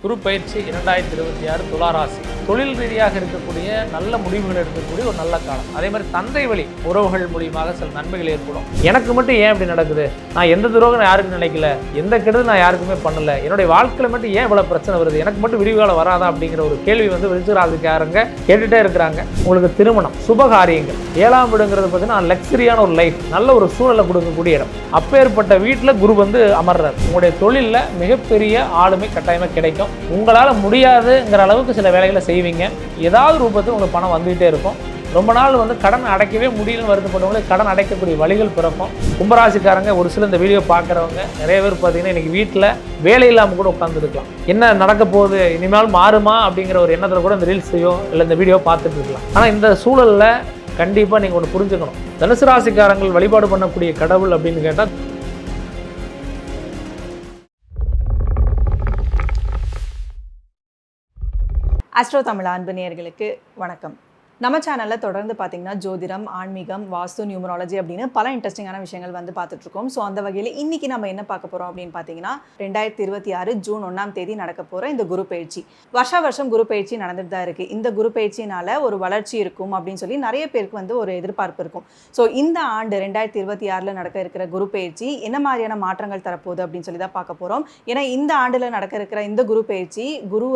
குரு பயிற்சி 2026 துலா ராசி. தொழில் ரீதியாக இருக்கக்கூடிய நல்ல முடிவுகள் எடுக்கக்கூடிய ஒரு நல்ல காலம். அதே மாதிரி தந்தை வழி உறவுகள் மூலியமாக சில நன்மைகள் ஏற்படும். எனக்கு மட்டும் ஏன் இப்படி நடக்குது, நான் எந்த துரோகம் நான் யாருக்கும் நினைக்கல, எந்த கெடுதல் நான் யாருக்குமே பண்ணல, என்னுடைய வாழ்க்கையில் மட்டும் ஏன் இவ்வளோ பிரச்சனை வருது, எனக்கு மட்டும் விரிவுகாலம் வராதா அப்படிங்கிற ஒரு கேள்வி விருச்சிக ராசிக்காரங்க கேட்டுகிட்டே இருக்கிறாங்க. உங்களுக்கு திருமணம், சுபகாரியங்கள், 7ஆம் வீடுங்கிறது பார்த்தீங்கன்னா லக்ஸரியான ஒரு லைஃப், நல்ல ஒரு சூழலை கொடுக்கக்கூடிய இடம். அப்பேற்பட்ட வீட்டில் குரு அமர்றார். உங்களுடைய தொழிலில் மிகப்பெரிய ஆளுமை கட்டாயமாக கிடைக்கும். உங்களால் முடியாதுங்கிற அளவுக்கு சில வேலைகளை செய்வீங்க. ஏதாவது ரூபத்தில் உங்களுக்கு பணம் வந்துகிட்டே இருக்கும். ரொம்ப நாள் கடன் அடைக்கவே முடியலன்னு வருத்தப்பட்டவங்களுக்கு கடன் அடைக்கக்கூடிய வழிகள் பிறக்கும். கும்பராசிக்காரங்க ஒரு சில இந்த வீடியோ பார்க்குறவங்க நிறைய பேர் பார்த்தீங்கன்னா இன்றைக்கி வீட்டில் வேலை இல்லாமல் கூட உட்காந்துருக்கலாம். என்ன நடக்க போகுது, இனிமேல் மாறுமா அப்படிங்கிற ஒரு எண்ணத்தில் கூட இந்த ரீல்ஸையோ இல்லை இந்த வீடியோ பார்த்துட்டு இருக்கலாம். ஆனால் இந்த சூழலில் கண்டிப்பாக நீங்கள் ஒன்று புரிஞ்சுக்கணும். தனுசு ராசிக்காரங்கள் வழிபாடு பண்ணக்கூடிய கடவுள் அப்படின்னு கேட்டால் ஆஸ்ட்ரோ தமிழ் அன்பு நேயர்களுக்கு வணக்கம். நம்ம சேனலில் தொடர்ந்து பார்த்தீங்கன்னா ஜோதிடம், ஆன்மீகம், வாஸ்து, நியூமராலஜி அப்படின்னு பல இன்ட்ரெஸ்டிங்கான விஷயங்கள் பார்த்துட்ருக்கோம். ஸோ அந்த வகையில் இன்றைக்கி நம்ம என்ன பார்க்க போகிறோம் அப்படின்னு பார்த்தீங்கன்னா 2026 ஜூன் 1ஆம் தேதி நடக்க போகிற இந்த குரு பயிற்சி. வருஷம் குரு பயிற்சி நடந்துட்டு தான் இருக்குது. இந்த குரு பயிற்சினால் ஒரு வளர்ச்சி இருக்கும் அப்படின்னு சொல்லி நிறைய பேருக்கு ஒரு எதிர்பார்ப்பு இருக்கும். ஸோ இந்த ஆண்டு 2026 நடக்க இருக்கிற குரு பயிற்சி என்ன மாதிரியான மாற்றங்கள் தரப்போகுது அப்படின்னு சொல்லி தான் பார்க்க போகிறோம். ஏன்னா இந்த ஆண்டில் நடக்க இருக்கிற இந்த குரு பயிற்சி குரு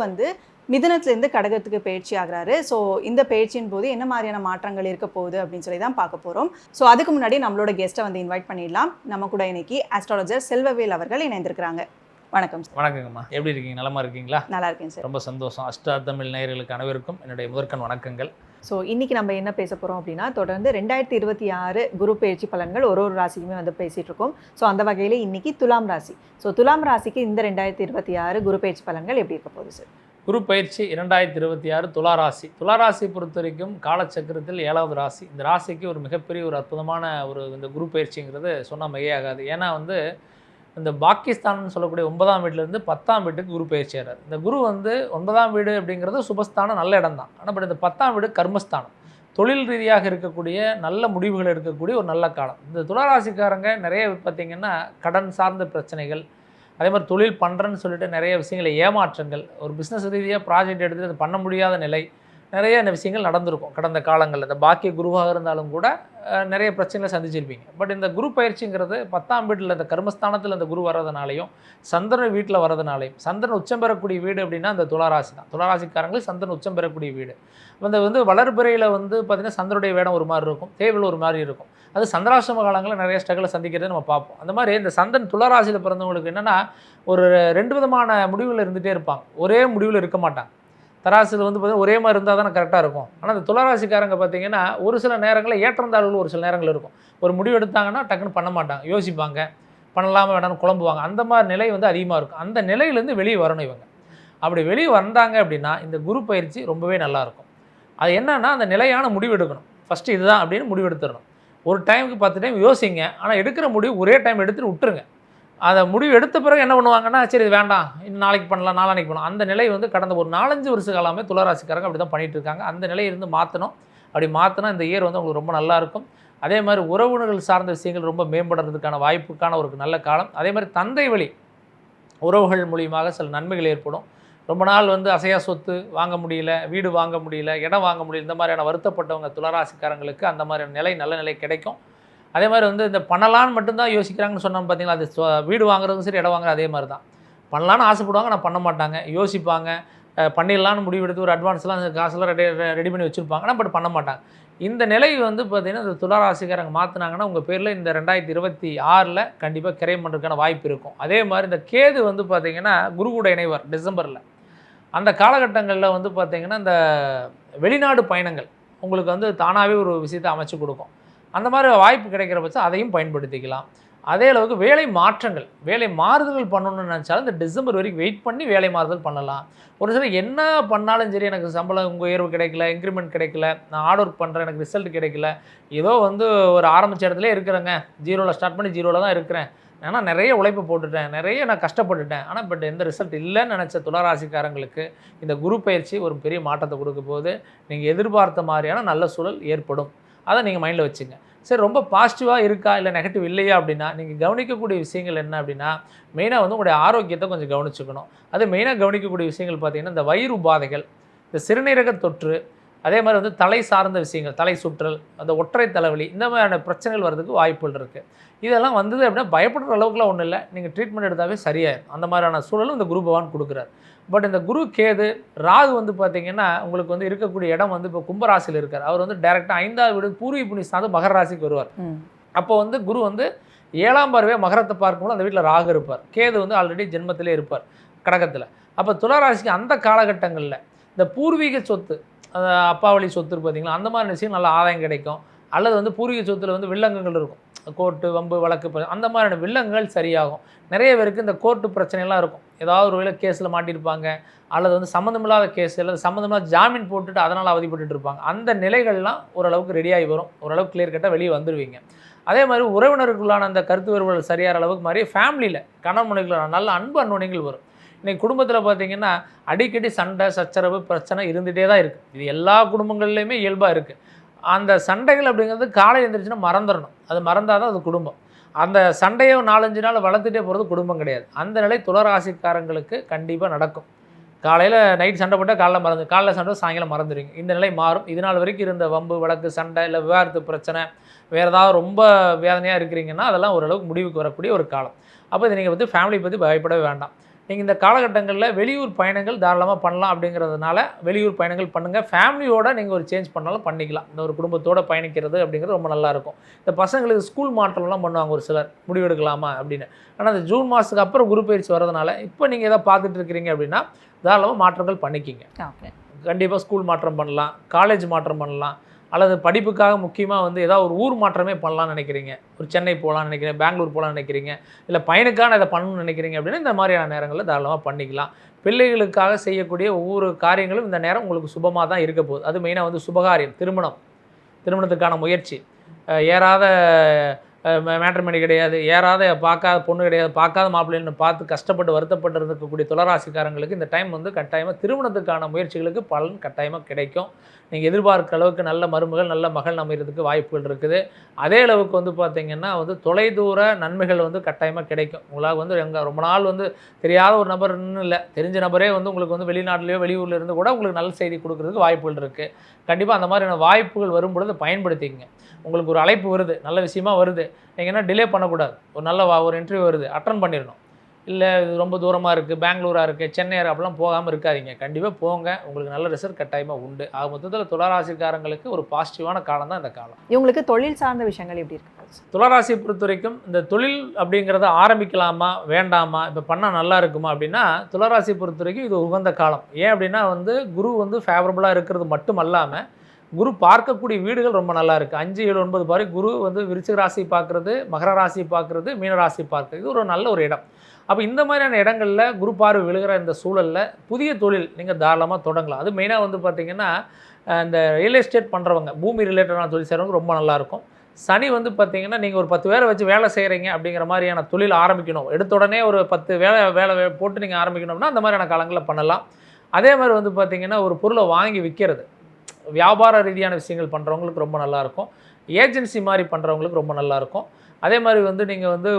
மிதுனத்திலேருந்து கடகத்துக்கு பயிற்சி ஆகிறாரு. ஸோ இந்த பயிற்சியின் போது என்ன மாதிரியான மாற்றங்கள் இருக்க போகுது அப்படின்னு சொல்லி தான் பார்க்க போகிறோம். ஸோ அதுக்கு முன்னாடி நம்மளோட கெஸ்ட்டை இன்வைட் பண்ணிடலாம். நம்ம கூட இன்னைக்கு ஆஸ்ட்ராலஜர் செல்வவேல் அவர்கள் இணைந்திருக்கிறாங்க. வணக்கம் சார். வணக்கங்கம்மா, எப்படி இருக்கீங்க? நலமா இருக்கீங்களா? நல்லா இருக்கேன் சார். ரொம்ப சந்தோஷம். அஷ்டா தமிழ் நேயர்களுக்கு அனைவருக்கும் என்னுடைய முதற்கண் வணக்கங்கள். ஸோ இன்றைக்கி நம்ம என்ன பேச போகிறோம் அப்படின்னா தொடர்ந்து 2026 குரு பயிற்சி பலன்கள் ஒரு ராசிக்குமே பேசிகிட்டு இருக்கோம். ஸோ அந்த வகையில் இன்றைக்கி துலாம் ராசி. ஸோ துலாம் ராசிக்கு இந்த 2026 குரு பயிற்சி பலன்கள் எப்படி இருக்க போகுது சார்? குரு பயிற்சி 2026 துலா ராசி. துலா ராசி பொறுத்த வரைக்கும் காலச்சக்கரத்தில் 7வது ராசி. இந்த ராசிக்கு ஒரு மிகப்பெரிய ஒரு அற்புதமான இந்த குரு பயிற்சிங்கிறது சொன்னால் மிகையாகாது. ஏன்னா இந்த பாகிஸ்தான்னு சொல்லக்கூடிய 9ஆம் வீட்டிலேருந்து 10ஆம் வீட்டுக்கு குரு பயிற்சி ஆகிறார். இந்த குரு 9ஆம் வீடு அப்படிங்கிறது சுபஸ்தானம், நல்ல இடம் தான். ஆனால் இந்த 10ஆம் வீடு கர்மஸ்தானம், தொழில் ரீதியாக இருக்கக்கூடிய நல்ல முடிவுகள் எடுக்கக்கூடிய ஒரு நல்ல காலம். இந்த துளாராசிக்காரங்க நிறைய பார்த்திங்கன்னா கடன் சார்ந்த பிரச்சனைகள், அதே மாதிரி தொழில் பண்ணுறேன்னு சொல்லிட்டு நிறைய விஷயங்களை ஏமாற்றங்கள், ஒரு பிஸ்னஸ் ரீதியாக ப்ராஜெக்ட் எடுத்துகிட்டு அது பண்ண முடியாத நிலை, நிறைய விஷயங்கள் நடந்திருக்கும் கடந்த காலங்களில். இந்த பாக்கிய குருவாக இருந்தாலும் கூட நிறைய பிரச்சனைகளை சந்திச்சிருப்பீங்க. பட் இந்த குரு பயிற்சிங்கிறது 10ஆம் வீட்டில் இந்த கர்மஸ்தானத்தில் இந்த குரு வர்றதுனாலையும் சந்திரன் வீட்டில் வர்றதுனாலையும், சந்திரன் உச்சம் பெறக்கூடிய வீடு அப்படின்னா இந்த துளாராசி தான். துளாராசிக்காரங்களுக்கு சந்திரன் உச்சம் பெறக்கூடிய வீடு. வளர்பிறையில் பார்த்திங்கன்னா சந்திரனுடைய வேடம் ஒரு மாதிரி இருக்கும், தேவையில் ஒரு மாதிரி இருக்கும். அது சந்திராசிரம காலங்களில் நிறைய ஸ்ட்ரகிளை சந்திக்கிறத நம்ம பார்ப்போம். அந்த மாதிரி இந்த சந்திரன் துளாராசியில் பிறந்தவங்களுக்கு என்னென்னா ஒரு 2 விதமான முடிவில் இருந்துகிட்டே இருப்பாங்க, ஒரே முடிவில் இருக்க மாட்டாங்க. தராசில் பார்த்தீங்கன்னா ஒரே மாதிரி இருந்தால் தானே கரெக்டாக இருக்கும். ஆனால் இந்த துளாராசிக்காரங்க பார்த்திங்கன்னா ஒரு சில நேரங்களில் ஏற்றந்தாழ்வுகள் ஒரு சில நேரங்கள் இருக்கும். ஒரு முடிவு எடுத்தாங்கன்னா டக்குன்னு பண்ண மாட்டாங்க, யோசிப்பாங்க, பண்ணலாமல் வேண்டாம்னு குழம்புவாங்க. அந்த மாதிரி நிலை அதிகமாக இருக்கும். அந்த நிலையிலேருந்து வெளியே வரணும் இவங்க. அப்படி வெளியே வந்தாங்க அப்படின்னா இந்த குரு பயிற்சி ரொம்பவே நல்லாயிருக்கும். அது என்னன்னா அந்த நிலையான முடிவு எடுக்கணும். ஃபஸ்ட்டு இதுதான் அப்படின்னு முடிவு எடுத்துடணும். ஒரு டைமுக்கு 10 டைம் யோசிங்க, ஆனால் எடுக்கிற முடிவு ஒரே டைம் எடுத்துகிட்டு விட்டுருங்க. அதை முடிவு எடுத்த பிறகு என்ன பண்ணுவாங்கன்னா, சரி இது வேண்டாம், இன்னும் நாளைக்கு பண்ணலாம், நாளானைக்கு பண்ணலாம். அந்த நிலை கடந்த ஒரு 4-5 வருஷ காலமே துளாராசிக்காரங்க அப்படி தான் பண்ணிகிட்டு இருக்காங்க. அந்த நிலையிலிருந்து மாற்றணும். அப்படி மாற்றினா இந்த இயர் உங்களுக்கு ரொம்ப நல்லாயிருக்கும். அதே மாதிரி உறவுகள் சார்ந்த விஷயங்கள் ரொம்ப மேம்படுறதுக்கான வாய்ப்புக்கான ஒரு நல்ல காலம். அதே மாதிரி தந்தை வழி உறவுகள் மூலியமாக சில நன்மைகள் ஏற்படும். ரொம்ப நாள் அசையா சொத்து வாங்க முடியல, வீடு வாங்க முடியல, இடம் வாங்க முடியல, இந்த மாதிரியான வருத்தப்பட்டவங்க துளாராசிக்காரங்களுக்கு அந்த மாதிரியான நிலை நல்ல நிலை கிடைக்கும். அதே மாதிரி இந்த பண்ணலான்னு மட்டும்தான் யோசிக்கிறாங்கன்னு சொன்னோம் பார்த்தீங்களா, அது வீடு வாங்குறதும் சரி, இடம் வாங்குறது அதே மாதிரி தான். பண்ணலான்னு ஆசைப்படுவாங்க, ஆனால் பண்ண மாட்டாங்க, யோசிப்பாங்க, பண்ணிடலான்னு முடிவெடுத்து ஒரு அட்வான்ஸ்லாம் காசெல்லாம் ரெடி பண்ணி வச்சுருப்பாங்க, ஆனால் பட் பண்ண மாட்டாங்க. இந்த நிலை பார்த்திங்கன்னா இந்த துளாராசிக்காரங்க மாற்றினாங்கன்னா உங்கள் பேரில் இந்த 2026 கண்டிப்பாக கிரையம் பண்ணுறதுக்கான வாய்ப்பு இருக்கும். அதே மாதிரி இந்த கேது பார்த்திங்கன்னா குரு கூட இணைவார் டிசம்பரில். அந்த காலகட்டங்களில் பார்த்திங்கன்னா இந்த வெளிநாடு பயணங்கள் உங்களுக்கு தானாகவே ஒரு விஷயத்தை அமைச்சு கொடுக்கும். அந்த மாதிரி வாய்ப்பு கிடைக்கிற பட்சம் அதையும் பயன்படுத்திக்கலாம். அதே அளவுக்கு வேலை மாற்றங்கள், வேலை மாறுதல்கள் பண்ணணும்னு நினச்சாலும் இந்த டிசம்பர் வரைக்கும் வெயிட் பண்ணி வேலை மாறுதல் பண்ணலாம். ஒரு சில என்ன பண்ணாலும் சரி, எனக்கு சம்பளம் உயர்வு கிடைக்கல, இன்க்ரிமெண்ட் கிடைக்கல, நான் ஹார்ட் ஒர்க் பண்ணுறேன், எனக்கு ரிசல்ட் கிடைக்கல, ஏதோ ஒரு ஆரம்பித்த இடத்துல இருக்கிறேங்க, 0ல் ஸ்டார்ட் பண்ணி 0ல் தான் இருக்கிறேன், ஏன்னா நிறைய உழைப்பு போட்டுட்டேன், நிறைய நான் கஷ்டப்பட்டுட்டேன், ஆனால் பட் எந்த ரிசல்ட் இல்லைன்னு நினச்ச துளாராசிக்காரங்களுக்கு இந்த குரு பயிற்சி ஒரு பெரிய மாற்றத்தை கொடுக்க போது நீங்கள் எதிர்பார்த்த மாதிரியான நல்ல சூழல் ஏற்படும். அதை நீங்கள் மைண்டில் வச்சுங்க. சரி, ரொம்ப பாசிட்டிவாக இருக்கா இல்லை நெகட்டிவ் இல்லையா அப்படின்னா, நீங்கள் கவனிக்கக்கூடிய விஷயங்கள் என்ன அப்படின்னா, மெயினாக வந்து உங்களுடைய ஆரோக்கியத்தை கொஞ்சம் கவனிச்சுக்கணும். அது மெயினாக கவனிக்கக்கூடிய விஷயங்கள் பார்த்தீங்கன்னா, இந்த வயிறு உபாதைகள், இந்த சிறுநீரக தொற்று, அதே மாதிரி வந்து தலை சார்ந்த விஷயங்கள், தலை சுற்றல், அந்த ஒற்றை தலைவலி, இந்த மாதிரியான பிரச்சனைகள் வர்றதுக்கு வாய்ப்புகள் இருக்குது. இதெல்லாம் வந்தது அப்படின்னா பயப்படுற அளவுக்குலாம் ஒன்றும் இல்லை. நீங்கள் ட்ரீட்மெண்ட் எடுத்தாவே சரியாயிடும். அந்த மாதிரியான சூழலும் இந்த குரு பகவான் கொடுக்குறாரு. பட் இந்த குரு கேது ராகு வந்து பார்த்தீங்கன்னா, உங்களுக்கு வந்து இருக்கக்கூடிய இடம் வந்து இப்போ கும்பராசியில் இருக்கார். அவர் வந்து டைரெக்டாக 5வது வீடு பூர்வீக புண்ணியஸ்தானம் மகர ராசிக்கு வருவார். அப்போ வந்து குரு வந்து 7ஆம் பார்வையாக மகரத்தை பார்க்கும்போது அந்த வீட்டில் ராகு இருப்பார். கேது வந்து ஆல்ரெடி ஜென்மத்திலே இருப்பார் கடகத்தில். அப்போ துளாராசிக்கு அந்த காலகட்டங்களில் இந்த பூர்வீக சொத்து, அப்பா வழி சொத்து பார்த்தீங்களா, அந்த மாதிரி விஷயம் நல்ல ஆதாயம் கிடைக்கும். அல்லது வந்து பூர்வீக சொத்தில் வந்து வில்லங்கங்கள் இருக்கும், கோர்ட்டு வம்பு வழக்கு அந்த மாதிரியான வில்லங்கள் சரியாகும். நிறைய பேருக்கு இந்த கோர்ட்டு பிரச்சனைலாம் இருக்கும். ஏதாவது ஒரு வேளை கேஸில் மாட்டியிருப்பாங்க, அல்லது வந்து சம்மந்தமில்லாத கேஸ், அல்லது சம்மந்தமில்லாத ஜாமீன் போட்டுட்டு அதனால் அவதிப்பட்டு இருப்பாங்க. அந்த நிலைகள்லாம் ஓரளவுக்கு ரெடியாகி வரும். ஓரளவுக்கு கிளியர் கட்டாக வெளியே வந்துடுவீங்க. அதே மாதிரி உறவினருக்குள்ளான அந்த கருத்து வேறுபாடுகள் சரியாகிற அளவுக்கு மாதிரி ஃபேமிலியில் கணவன் மனைவிக்குள்ளான நல்ல அன்பு அன்னுணைகள் வரும். இன்றைக்கி குடும்பத்தில் பார்த்தீங்கன்னா அடிக்கடி சண்டை சச்சரவு பிரச்சனை இருந்துகிட்டே தான் இருக்குது. இது எல்லா குடும்பங்கள்லேயுமே இயல்பாக இருக்குது. அந்த சண்டைகள் அப்படிங்கிறது காலையில் எழுந்திரிச்சுன்னா மறந்துடணும். அது மறந்தால் தான் அது குடும்பம். அந்த சண்டையை 4-5 நாள் வளர்த்துட்டே போகிறது குடும்பம் கிடையாது. அந்த நிலை துளாராசிக்காரங்களுக்கு கண்டிப்பாக நடக்கும். காலையில் நைட் சண்டை போட்டால் காலைல சண்டை சாயங்காலம் மறந்துடுவீங்க. இந்த நிலை மாறும். இது நாள் வரைக்கும் இருந்த வம்பு வழக்கு சண்டை இல்லை விவாகரத்து பிரச்சனை வேறு ஏதாவது ரொம்ப வேதனையாக இருக்கிறீங்கன்னா அதெல்லாம் ஓரளவுக்கு முடிவுக்கு வரக்கூடிய ஒரு காலம். அப்போ இதை நீங்கள் வந்து ஃபேமிலி பற்றி பயப்படவே வேண்டாம். நீங்கள் இந்த காலகட்டங்களில் வெளியூர் பயணங்கள் தாராளமாக பண்ணலாம். அப்படிங்கிறதுனால வெளியூர் பயணங்கள் பண்ணுங்கள். ஃபேமிலியோடு நீங்கள் ஒரு சேஞ்ச் பண்ணாலும் பண்ணிக்கலாம். இந்த ஒரு குடும்பத்தோடு பயணிக்கிறது அப்படிங்கிறது ரொம்ப நல்லாயிருக்கும். இந்த பசங்களுக்கு ஸ்கூல் மாற்றம்லாம் பண்ணுவாங்க ஒரு சிலர், முடிவெடுக்கலாமா அப்படின்னு. ஆனால் அந்த ஜூன் மாதத்துக்கு அப்புறம் குரு பயிற்சி வரதுனால இப்போ நீங்கள் எதாவது பார்த்துட்டு இருக்கிறீங்க அப்படின்னா தாராளமாக மாற்றங்கள் பண்ணிக்கிங்க. கண்டிப்பாக ஸ்கூல் மாற்றம் பண்ணலாம், காலேஜ் மாற்றம் பண்ணலாம், அல்லது படிப்புக்காக முக்கியமாக வந்து ஏதாவது ஒரு ஊர் மாற்றமே பண்ணலாம்னு நினைக்கிறீங்க. ஒரு சென்னை போகலான்னு நினைக்கிறீங்க, பெங்களூர் போகலான்னு நினைக்கிறீங்க, இல்லை பையனுக்கான இதை பண்ணணும்னு நினைக்கிறீங்க அப்படின்னா இந்த மாதிரியான நேரங்களில் தாராளமாக பண்ணிக்கலாம். பிள்ளைகளுக்காக செய்யக்கூடிய ஒவ்வொரு காரியங்களும் இந்த நேரம் உங்களுக்கு சுபமாக தான் இருக்க போகுது. அது மெயினாக வந்து சுபகாரியம், திருமணத்துக்கான முயற்சி, ஏறாத மேட்ரிமனி கிடையாது, ஏறாத பார்க்காத பொண்ணு கிடையாது, பார்க்காத மாப்பிள்ளைன்னு பார்த்து கஷ்டப்பட்டு வருத்தப்பட்டு இருக்கக்கூடிய துளாராசிக்காரங்களுக்கு இந்த டைம் வந்து கட்டாயமாக திருமணத்துக்கான முயற்சிகளுக்கு பலன் கட்டாயமாக கிடைக்கும். நீங்கள் எதிர்பார்க்குற அளவுக்கு நல்ல மருமகள் நல்ல மகள் அமைகிறதுக்கு வாய்ப்புகள் இருக்குது. அதே அளவுக்கு வந்து பார்த்திங்கன்னா வந்து தொலைதூர நன்மைகள் வந்து கட்டாயமாக கிடைக்கும். உங்களால் வந்து ரொம்ப நாள் வந்து தெரியாத ஒரு நபர்னு இல்லை, தெரிஞ்ச நபரே வந்து உங்களுக்கு வந்து வெளிநாட்டிலையோ வெளியூரில் இருந்து கூட உங்களுக்கு நல்ல செய்தி கொடுக்குறதுக்கு வாய்ப்புகள் இருக்குது. கண்டிப்பாக அந்த மாதிரியான வாய்ப்புகள் வரும்பொழுது பயன்படுத்திக்கங்க. உங்களுக்கு ஒரு அழைப்பு வருது, நல்ல விஷயமா வருது, நீங்கள் என்ன டிலே பண்ணக்கூடாது. ஒரு இன்டர்வியூ வருது, அட்டன் பண்ணிடணும். இல்லை இது ரொம்ப தூரமாக இருக்குது, பெங்களூராக இருக்குது, சென்னை அப்படிலாம் போகாமல் இருக்காதீங்க. கண்டிப்பாக போங்க, உங்களுக்கு நல்ல ரிசல்ட் கட்டாயமாக உண்டு. ஆக மொத்தத்தில் துளாராசிக்காரங்களுக்கு ஒரு பாசிட்டிவான காலம் தான் இந்த காலம். இவங்களுக்கு தொழில் சார்ந்த விஷயங்கள் எப்படி இருக்கு? துளாராசியை பொறுத்த வரைக்கும் இந்த தொழில் அப்படிங்கிறத ஆரம்பிக்கலாமா வேண்டாமா, இப்போ பண்ணால் நல்லா இருக்குமா அப்படின்னா, துளாராசியை பொறுத்த வரைக்கும் இது உகந்த காலம். ஏன் அப்படின்னா வந்து குரு வந்து ஃபேவரபுளாக இருக்கிறது மட்டும் அல்லாமல் குரு பார்க்கக்கூடிய வீடுகள் ரொம்ப நல்லா இருக்குது. 5, 7, 9 பாரு குரு வந்து விருச்சிக ராசி பார்க்குறது, மகர ராசி பார்க்குறது, மீன ராசி பார்க்குறது, இது ஒரு நல்ல ஒரு இடம். அப்போ இந்த மாதிரியான இடங்களில் குரு பார்வை விழுகிற இந்த சூழலில் புதிய தொழில் நீங்கள் தாராளமாக தொடங்கலாம். அது மெயினாக வந்து பார்த்திங்கன்னா இந்த ரியல் எஸ்டேட் பண்ணுறவங்க, பூமி ரிலேட்டடான தொழில் செய்கிறவங்க ரொம்ப நல்லாயிருக்கும். சனி வந்து பார்த்திங்கன்னா நீங்கள் ஒரு 10 பேரை வச்சு வேலை செய்கிறீங்க அப்படிங்கிற மாதிரியான தொழில் ஆரம்பிக்கணும், எடுத்த உடனே ஒரு 10 வேலை போட்டு நீங்கள் ஆரம்பிக்கணும்னா அந்த மாதிரியான காலங்களில் பண்ணலாம். அதே மாதிரி வந்து பார்த்திங்கன்னா ஒரு பொருளை வாங்கி விற்கிறது, வியாபார ரீதியான விஷயங்கள் பண்ணுறவங்களுக்கு ரொம்ப நல்லாயிருக்கும். ஏஜென்சி மாதிரி பண்ணுறவங்களுக்கு ரொம்ப நல்லாயிருக்கும். அதே மாதிரி வந்து நீங்கள் வந்து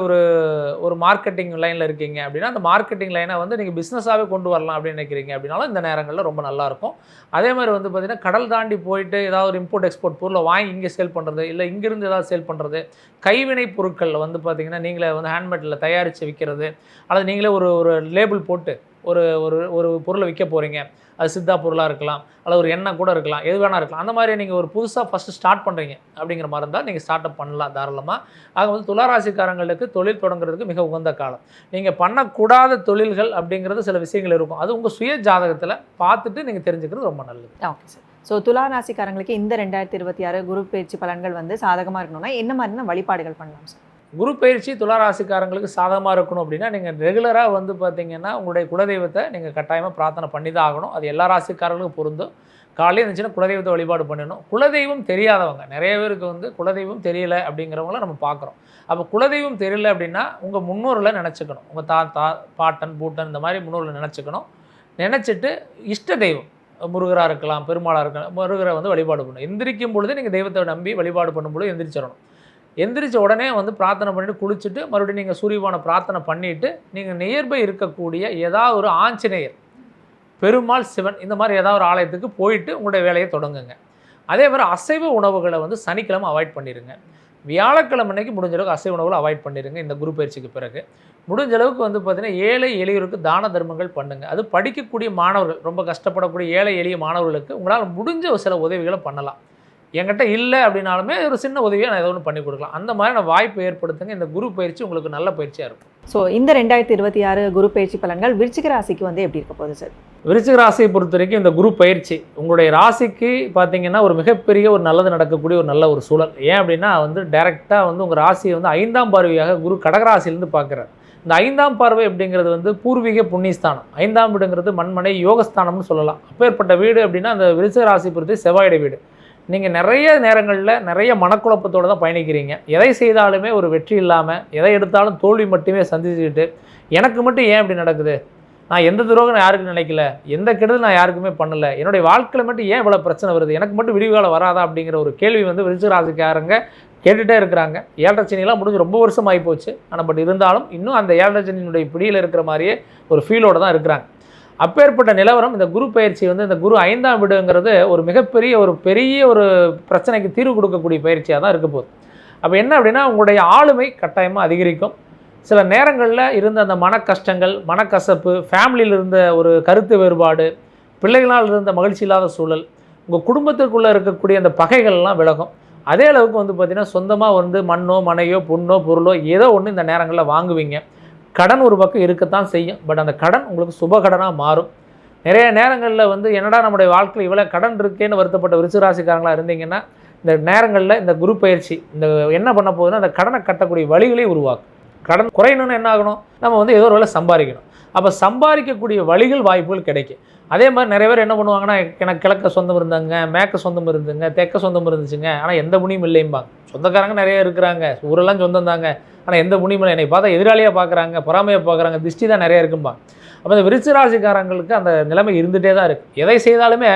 ஒரு மார்க்கெட்டிங் லைனில் இருக்கீங்க அப்படின்னா அந்த மார்க்கெட்டிங் லைனை வந்து நீங்கள் பிஸ்னஸாகவே கொண்டு வரலாம் அப்படின்னு நினைக்கிறீங்க அப்படின்னாலும் இந்த நேரங்களில் ரொம்ப நல்லாயிருக்கும். அதே மாதிரி வந்து பார்த்திங்கன்னா கடல் தாண்டி போயிட்டு ஏதாவது ஒரு இம்போர்ட் எக்ஸ்போர்ட் பொருளை வாங்கி இங்கே சேல் பண்ணுறது, இல்லை இங்கேருந்து ஏதாவது சேல் பண்ணுறது, கைவினை பொருட்களில் வந்து பார்த்திங்கன்னா நீங்களே வந்து ஹேண்ட்மேட்டில் தயாரித்து விற்கிறது, அல்லது நீங்களே ஒரு லேபிள் போட்டு ஒரு பொருளை விற்க போகிறீங்க. அது சித்தா பொருளாக இருக்கலாம், அல்லது ஒரு எண்ணெய் கூட இருக்கலாம், எது வேணா இருக்கலாம். அந்த மாதிரி நீங்கள் ஒரு புதுசாக ஃபஸ்ட்டு ஸ்டார்ட் பண்ணுறீங்க அப்படிங்கிற மாதிரி இருந்தால் நீங்கள் ஸ்டார்ட் அப் பண்ணலாம் தாராளமாக. ஆக வந்து துளாராசிக்காரங்களுக்கு தொழில் தொடங்குறதுக்கு மிக உகந்த காலம். நீங்கள் பண்ணக்கூடாத தொழில்கள் அப்படிங்கிறது சில விஷயங்கள் இருக்கும், அது உங்கள் சுய ஜாதகத்தில் பார்த்துட்டு நீங்கள் தெரிஞ்சுக்கிறது ரொம்ப நல்லது. Okay sir. ஸோ துளாராசிக்காரங்களுக்கு இந்த 2026 குரு பயிற்சி பலன்கள் வந்து சாதகமாக இருக்கணும்னா என்ன மாதிரியான வழிபாடுகள் பண்ணலாம் சார்? குரு பயிற்சி துளாராசிக்காரங்களுக்கு சாதகமாக இருக்கணும் அப்படின்னா நீங்கள் ரெகுலராக வந்து பார்த்திங்கன்னா உங்களுடைய குலதெய்வத்தை நீங்கள் கட்டாயமாக பிரார்த்தனை பண்ணி தான் ஆகணும். அது எல்லா ராசிக்காரர்களுக்கும் பொருந்தும். காலையில் இருந்துச்சுன்னா குலதெய்வத்தை வழிபாடு பண்ணணும். குலதெய்வம் தெரியாதவங்க நிறைய பேருக்கு வந்து குலதெய்வம் தெரியல அப்படிங்கிறவங்கள நம்ம பார்க்குறோம். அப்போ குலதெய்வம் தெரியல அப்படின்னா உங்கள் முன்னோர்களை நினச்சிக்கணும். உங்கள் தாத்தா பாட்டன் பூட்டன் இந்த மாதிரி முன்னோர்களை நினச்சிக்கணும். நினச்சிட்டு இஷ்ட தெய்வம் முருகராக இருக்கலாம், பெருமாளாக இருக்கலாம், முருகரை வந்து வழிபாடு பண்ணணும். எந்திரிக்கும் பொழுது நீங்கள் தெய்வத்தை நம்பி வழிபாடு பண்ணும்பொழுது எந்திரிச்சிடணும். எந்திரிச்ச உடனே வந்து பிரார்த்தனை பண்ணிவிட்டு குளிச்சுட்டு மறுபடியும் நீங்கள் சூரியபகவானை பிரார்த்தனை பண்ணிவிட்டு நீங்கள் நியர்பை இருக்கக்கூடிய ஏதாவது ஒரு ஆஞ்சநேயர், பெருமாள், சிவன் இந்த மாதிரி ஏதாவது ஒரு ஆலயத்துக்கு போயிட்டு உங்களுடைய வேலையை தொடங்குங்க. அதே மாதிரி அசைவ உணவுகளை வந்து சனிக்கிழமை அவாய்ட் பண்ணிடுங்க. வியாழக்கிழமை அன்னைக்கு முடிஞ்ச அளவுக்கு அசைவ உணவுகளை அவாய்ட் பண்ணிடுங்க. இந்த குரு பயிற்சிக்கு பிறகு முடிஞ்ச அளவுக்கு வந்து பார்த்திங்கன்னா ஏழை எளியோருக்கு தான தர்மங்கள் பண்ணுங்கள். அது படிக்கக்கூடிய மாணவர்கள், ரொம்ப கஷ்டப்படக்கூடிய ஏழை எளிய மாணவர்களுக்கு உங்களால் முடிஞ்ச சில உதவிகளை பண்ணலாம். என்கிட்ட இல்லை அப்படின்னாலுமே ஒரு சின்ன உதவியாக நான் ஏதோ ஒன்று பண்ணி கொடுக்கலாம். அந்த மாதிரி நான் வாய்ப்பு ஏற்படுத்துங்க. இந்த குரு பயிற்சி உங்களுக்கு நல்ல பயிற்சியாக இருக்கும். ஸோ இந்த 2026 குரு பயிற்சி பலன்கள் விருச்சிக ராசிக்கு வந்து எப்படி இருக்க போகுது சார்? விருச்சிக ராசியை பொறுத்த வரைக்கும் இந்த குரு பயிற்சி உங்களுடைய ராசிக்கு பார்த்தீங்கன்னா ஒரு மிகப்பெரிய ஒரு நல்லது நடக்கக்கூடிய ஒரு நல்ல ஒரு சூழல். ஏன் அப்படின்னா வந்து டைரெக்டாக வந்து உங்கள் ராசியை வந்து 5ஆம் பார்வையாக குரு கடகராசிலேருந்து பார்க்குறாரு. இந்த 5ஆம் பார்வை அப்படிங்கிறது வந்து பூர்வீக புண்ணியஸ்தானம். 5ஆம் வீடுங்கிறது மண்மனை யோகஸ்தானம்னு சொல்லலாம். அப்பேற்பட்ட வீடு அப்படின்னா அந்த விருச்சிக ராசி பொறுத்து செவ்வாயுடைய வீடு. நீங்கள் நிறைய நேரங்களில் நிறைய மனக்குழப்பத்தோடு தான் பயணிக்கிறீங்க. எதை செய்தாலுமே ஒரு வெற்றி இல்லாமல், எதை எடுத்தாலும் தோல்வி மட்டுமே சந்திச்சுக்கிட்டு, எனக்கு மட்டும் ஏன் இப்படி நடக்குது, நான் எந்த துரோகம் நான் யாருக்கும் நினைக்கல, எந்த கெடுதல் நான் யாருக்குமே பண்ணலை, என்னுடைய வாழ்க்கையில் மட்டும் ஏன் இவ்வளோ பிரச்சனை வருது, எனக்கு மட்டும் விடிவுகாலம் வராதா அப்படிங்கிற ஒரு கேள்வி வந்து விருச்சிக ராசிக்காரங்க கேட்டுகிட்டே இருக்கிறாங்க. 7.5 சனியெல்லாம் முடிஞ்சு ரொம்ப வருஷம் ஆகி போச்சு. ஆனால் பட் இருந்தாலும் இன்னும் அந்த 7.5 சனியினுடைய பிடியில் இருக்கிற மாதிரியே ஒரு ஃபீலோடு தான் இருக்கிறாங்க. அப்பேற்பட்ட நிலவரம் இந்த குரு பயிற்சி வந்து இந்த குரு 5ஆம் வீடுங்கிறது ஒரு மிகப்பெரிய ஒரு பிரச்சனைக்கு தீர்வு கொடுக்கக்கூடிய பயிற்சியாக தான் இருக்க போகுது. அப்போ என்ன அப்படின்னா உங்களுடைய ஆளுமை கட்டாயமாக அதிகரிக்கும். சில நேரங்களில் இருந்த அந்த மன கஷ்டங்கள், மனக்கசப்பு, ஃபேமிலியில் இருந்த ஒரு கருத்து வேறுபாடு, பிள்ளைகளால் இருந்த மகிழ்ச்சி இல்லாத சூழல், உங்கள் குடும்பத்திற்குள்ளே இருக்கக்கூடிய அந்த பகைகள்லாம் விலகும். அதே அளவுக்கு வந்து பார்த்திங்கன்னா சொந்தமாக வந்து மண்ணோ மனையோ பொண்ணோ பொருளோ ஏதோ ஒன்று இந்த நேரங்களில் வாங்குவீங்க. கடன் ஒரு பக்கம் இருக்கத்தான் செய்யும். பட் அந்த கடன் உங்களுக்கு சுப கடனாக மாறும். நிறைய நேரங்களில் வந்து என்னடா நம்முடைய வாழ்க்கையில் இவ்வளோ கடன் இருக்கேன்னு வருத்தப்பட்ட விருச்சிக ராசிக்காரங்களாக இருந்தீங்கன்னா இந்த நேரங்களில் இந்த குரு பயிற்சி இந்த என்ன பண்ண போகுதுன்னா அந்த கடனை கட்டக்கூடிய வழிகளை உருவாக்கும். கடன் குறையணும்னு என்ன ஆகணும், நம்ம வந்து ஏதோ ஒரு வேலை சம்பாதிக்கணும். அப்போ சம்பாதிக்கக்கூடிய வழிகள் வாய்ப்புகள் கிடைக்கும். அதே மாதிரி நிறைய பேர் என்ன பண்ணுவாங்கன்னா, எனக்கு கிழக்க சொந்தம் இருந்தாங்க, மேற்க சொந்தம் இருந்துங்க, தெற்க சொந்தம் இருந்துச்சுங்க, ஆனால் எந்த புண்ணியும் இல்லைம்பாங்க. சொந்தக்காரங்க நிறைய இருக்கிறாங்க, ஊரெல்லாம் சொந்தம் தாங்க, ஆனால் எந்த புண்ணியும் இல்லை, என்னை பார்த்தா எதிராளியாக பார்க்குறாங்க, பொறாமையாக பார்க்குறாங்க, திருஷ்டி தான் நிறைய இருக்கும்பாங்க. அப்போ இந்த விருச்சிக ராசிக்காரங்களுக்கு அந்த நிலைமை இருந்துகிட்டே தான் இருக்குது. எதை செய்தாலுமே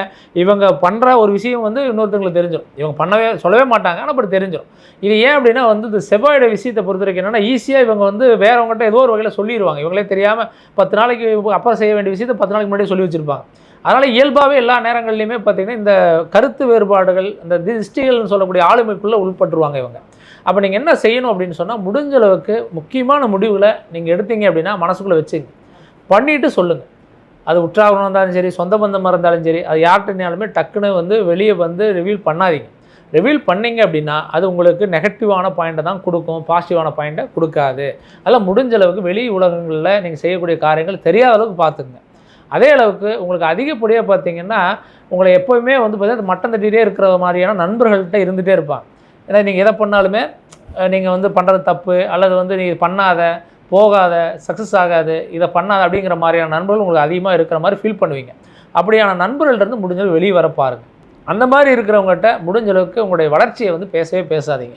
இவங்க பண்ணுற ஒரு விஷயம் வந்து இன்னொருத்தங்களுக்கு தெரிஞ்சிடும். இவங்க சொல்லவே மாட்டாங்க, ஆனால் அப்படி தெரிஞ்சிடும். இது ஏன் அப்படின்னா வந்து இந்த செவ்வாயோட விஷயத்தை பொறுத்த வரைக்கும் என்னென்னா ஈஸியாக இவங்க வந்து வேறவங்ககிட்ட ஏதோ ஒரு வகையில் சொல்லிடுவாங்க. இவங்களே தெரியாமல் 10 நாளைக்கு அப்புறம் செய்ய வேண்டிய விஷயத்தை 10 நாளைக்கு முன்னாடியே சொல்லி வச்சுருப்பாங்க. அதனால் இயல்பாகவே எல்லா நேரங்கள்லையுமே பார்த்திங்கன்னா இந்த கருத்து வேறுபாடுகள், இந்த திருஷ்டிகள்னு சொல்லக்கூடிய ஆளுமைக்குள்ளே உள்பட்டுருவாங்க இவங்க. அப்போ நீங்கள் என்ன செய்யணும் அப்படின்னு சொன்னால் முடிஞ்ச அளவுக்கு முக்கியமான முடிவுகளை நீங்கள் எடுத்தீங்க அப்படின்னா மனசுக்குள்ளே வச்சுங்க, பண்ணிவிட்டு சொல்லுங்கள். அது உற்றாகணும் இருந்தாலும் சரி, சொந்த பந்தமாக இருந்தாலும் சரி, அது யார்கிட்டனாலுமே டக்குன்னு வந்து வெளியே வந்து ரிவீல் பண்ணாதீங்க. ரிவீல் பண்ணிங்க அப்படின்னா அது உங்களுக்கு நெகட்டிவான பாயிண்ட்டை தான் கொடுக்கும், பாசிட்டிவான பாயிண்ட்டை கொடுக்காது. அதெல்லாம் முடிஞ்ச அளவுக்கு வெளி உலகங்களில் நீங்கள் செய்யக்கூடிய காரியங்கள் தெரியாத அளவுக்கு பார்த்துக்குங்க. அதே அளவுக்கு உங்களுக்கு அதிகப்படியாக பார்த்தீங்கன்னா உங்களை எப்போவுமே வந்து பார்த்தீங்கன்னா மட்டம் தட்டிகிட்டே இருக்கிற மாதிரியான நண்பர்கள்ட்ட இருந்துகிட்டே இருப்பாங்க. ஏன்னா நீங்கள் எதை பண்ணாலுமே நீங்கள் வந்து பண்ணுறது தப்பு, அல்லது வந்து நீங்கள் பண்ணாத, போகாத, சக்ஸஸ் ஆகாது, இதை பண்ணாத அப்படிங்கிற மாதிரியான நண்பர்கள் உங்களுக்கு அதிகமாக இருக்கிற மாதிரி ஃபீல் பண்ணுவீங்க. அப்படியான நண்பர்கள்ட்டருந்து முடிஞ்சளவு வெளியே வர பாருங்கள். அந்த மாதிரி இருக்கிறவங்ககிட்ட முடிஞ்ச அளவுக்கு உங்களுடைய வளர்ச்சியை வந்து பேசவே பேசாதீங்க.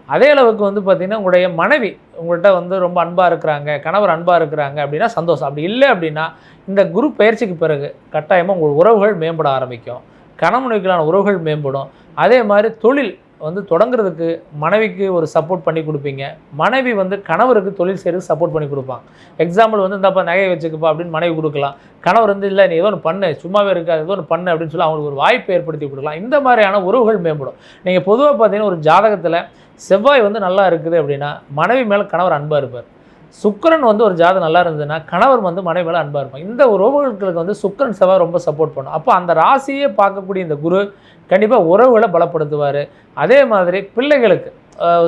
அதே அளவுக்கு வந்து பார்த்திங்கன்னா உங்களுடைய மனைவி உங்கள்கிட்ட வந்து ரொம்ப அன்பாக இருக்கிறாங்க, கணவர் அன்பாக இருக்கிறாங்க அப்படின்னா சந்தோஷம். அப்படி இல்லை அப்படின்னா இந்த குரு பயிற்சிக்கு பிறகு கட்டாயமாக உங்கள் உறவுகள் மேம்பட ஆரம்பிக்கும், கணவனுக்கான உறவுகள் மேம்படும். அதே மாதிரி தொழில் வந்து தொடங்குறதுக்கு மனைவிக்கு ஒரு சப்போர்ட் பண்ணி கொடுப்பீங்க, மனைவி வந்து கணவருக்கு தொழில் செய்கிறதுக்கு சப்போர்ட் பண்ணி கொடுப்பாங்க. எக்ஸாம்பிள் வந்து இந்தப்பா நகையை வச்சுக்கப்பா அப்படின்னு மனைவி கொடுக்கலாம், கணவர் வந்து இல்லை நீ ஏதோ ஒன்று பண்ணு, சும்மாவே இருக்காது, ஏதோ ஒன்று பண்ணு அப்படின்னு சொல்லி அவங்களுக்கு ஒரு வாய்ப்பை ஏற்படுத்தி கொடுக்கலாம். இந்த மாதிரியான உறவுகள் மேம்படும். நீங்கள் பொதுவாக பார்த்தீங்கன்னா ஒரு ஜாதகத்தில் செவ்வாய் வந்து நல்லா இருக்குது அப்படின்னா மனைவி மேலே கணவர் அன்பாக இருப்பார். சுக்கிரன் வந்து ஒரு ஜாதகம் நல்லா இருந்ததுன்னா கணவர் வந்து மனைவி மேலே அன்பாக இருப்பாங்க. இந்த உறவுகளுக்கு வந்து சுக்கிரன் செவ்வாய் ரொம்ப சப்போர்ட் பண்ணும். அப்போ அந்த ராசியே பார்க்கக்கூடிய இந்த குரு கண்டிப்பாக உறவுகளை பலப்படுத்துவார். அதே மாதிரி பிள்ளைகளுக்கு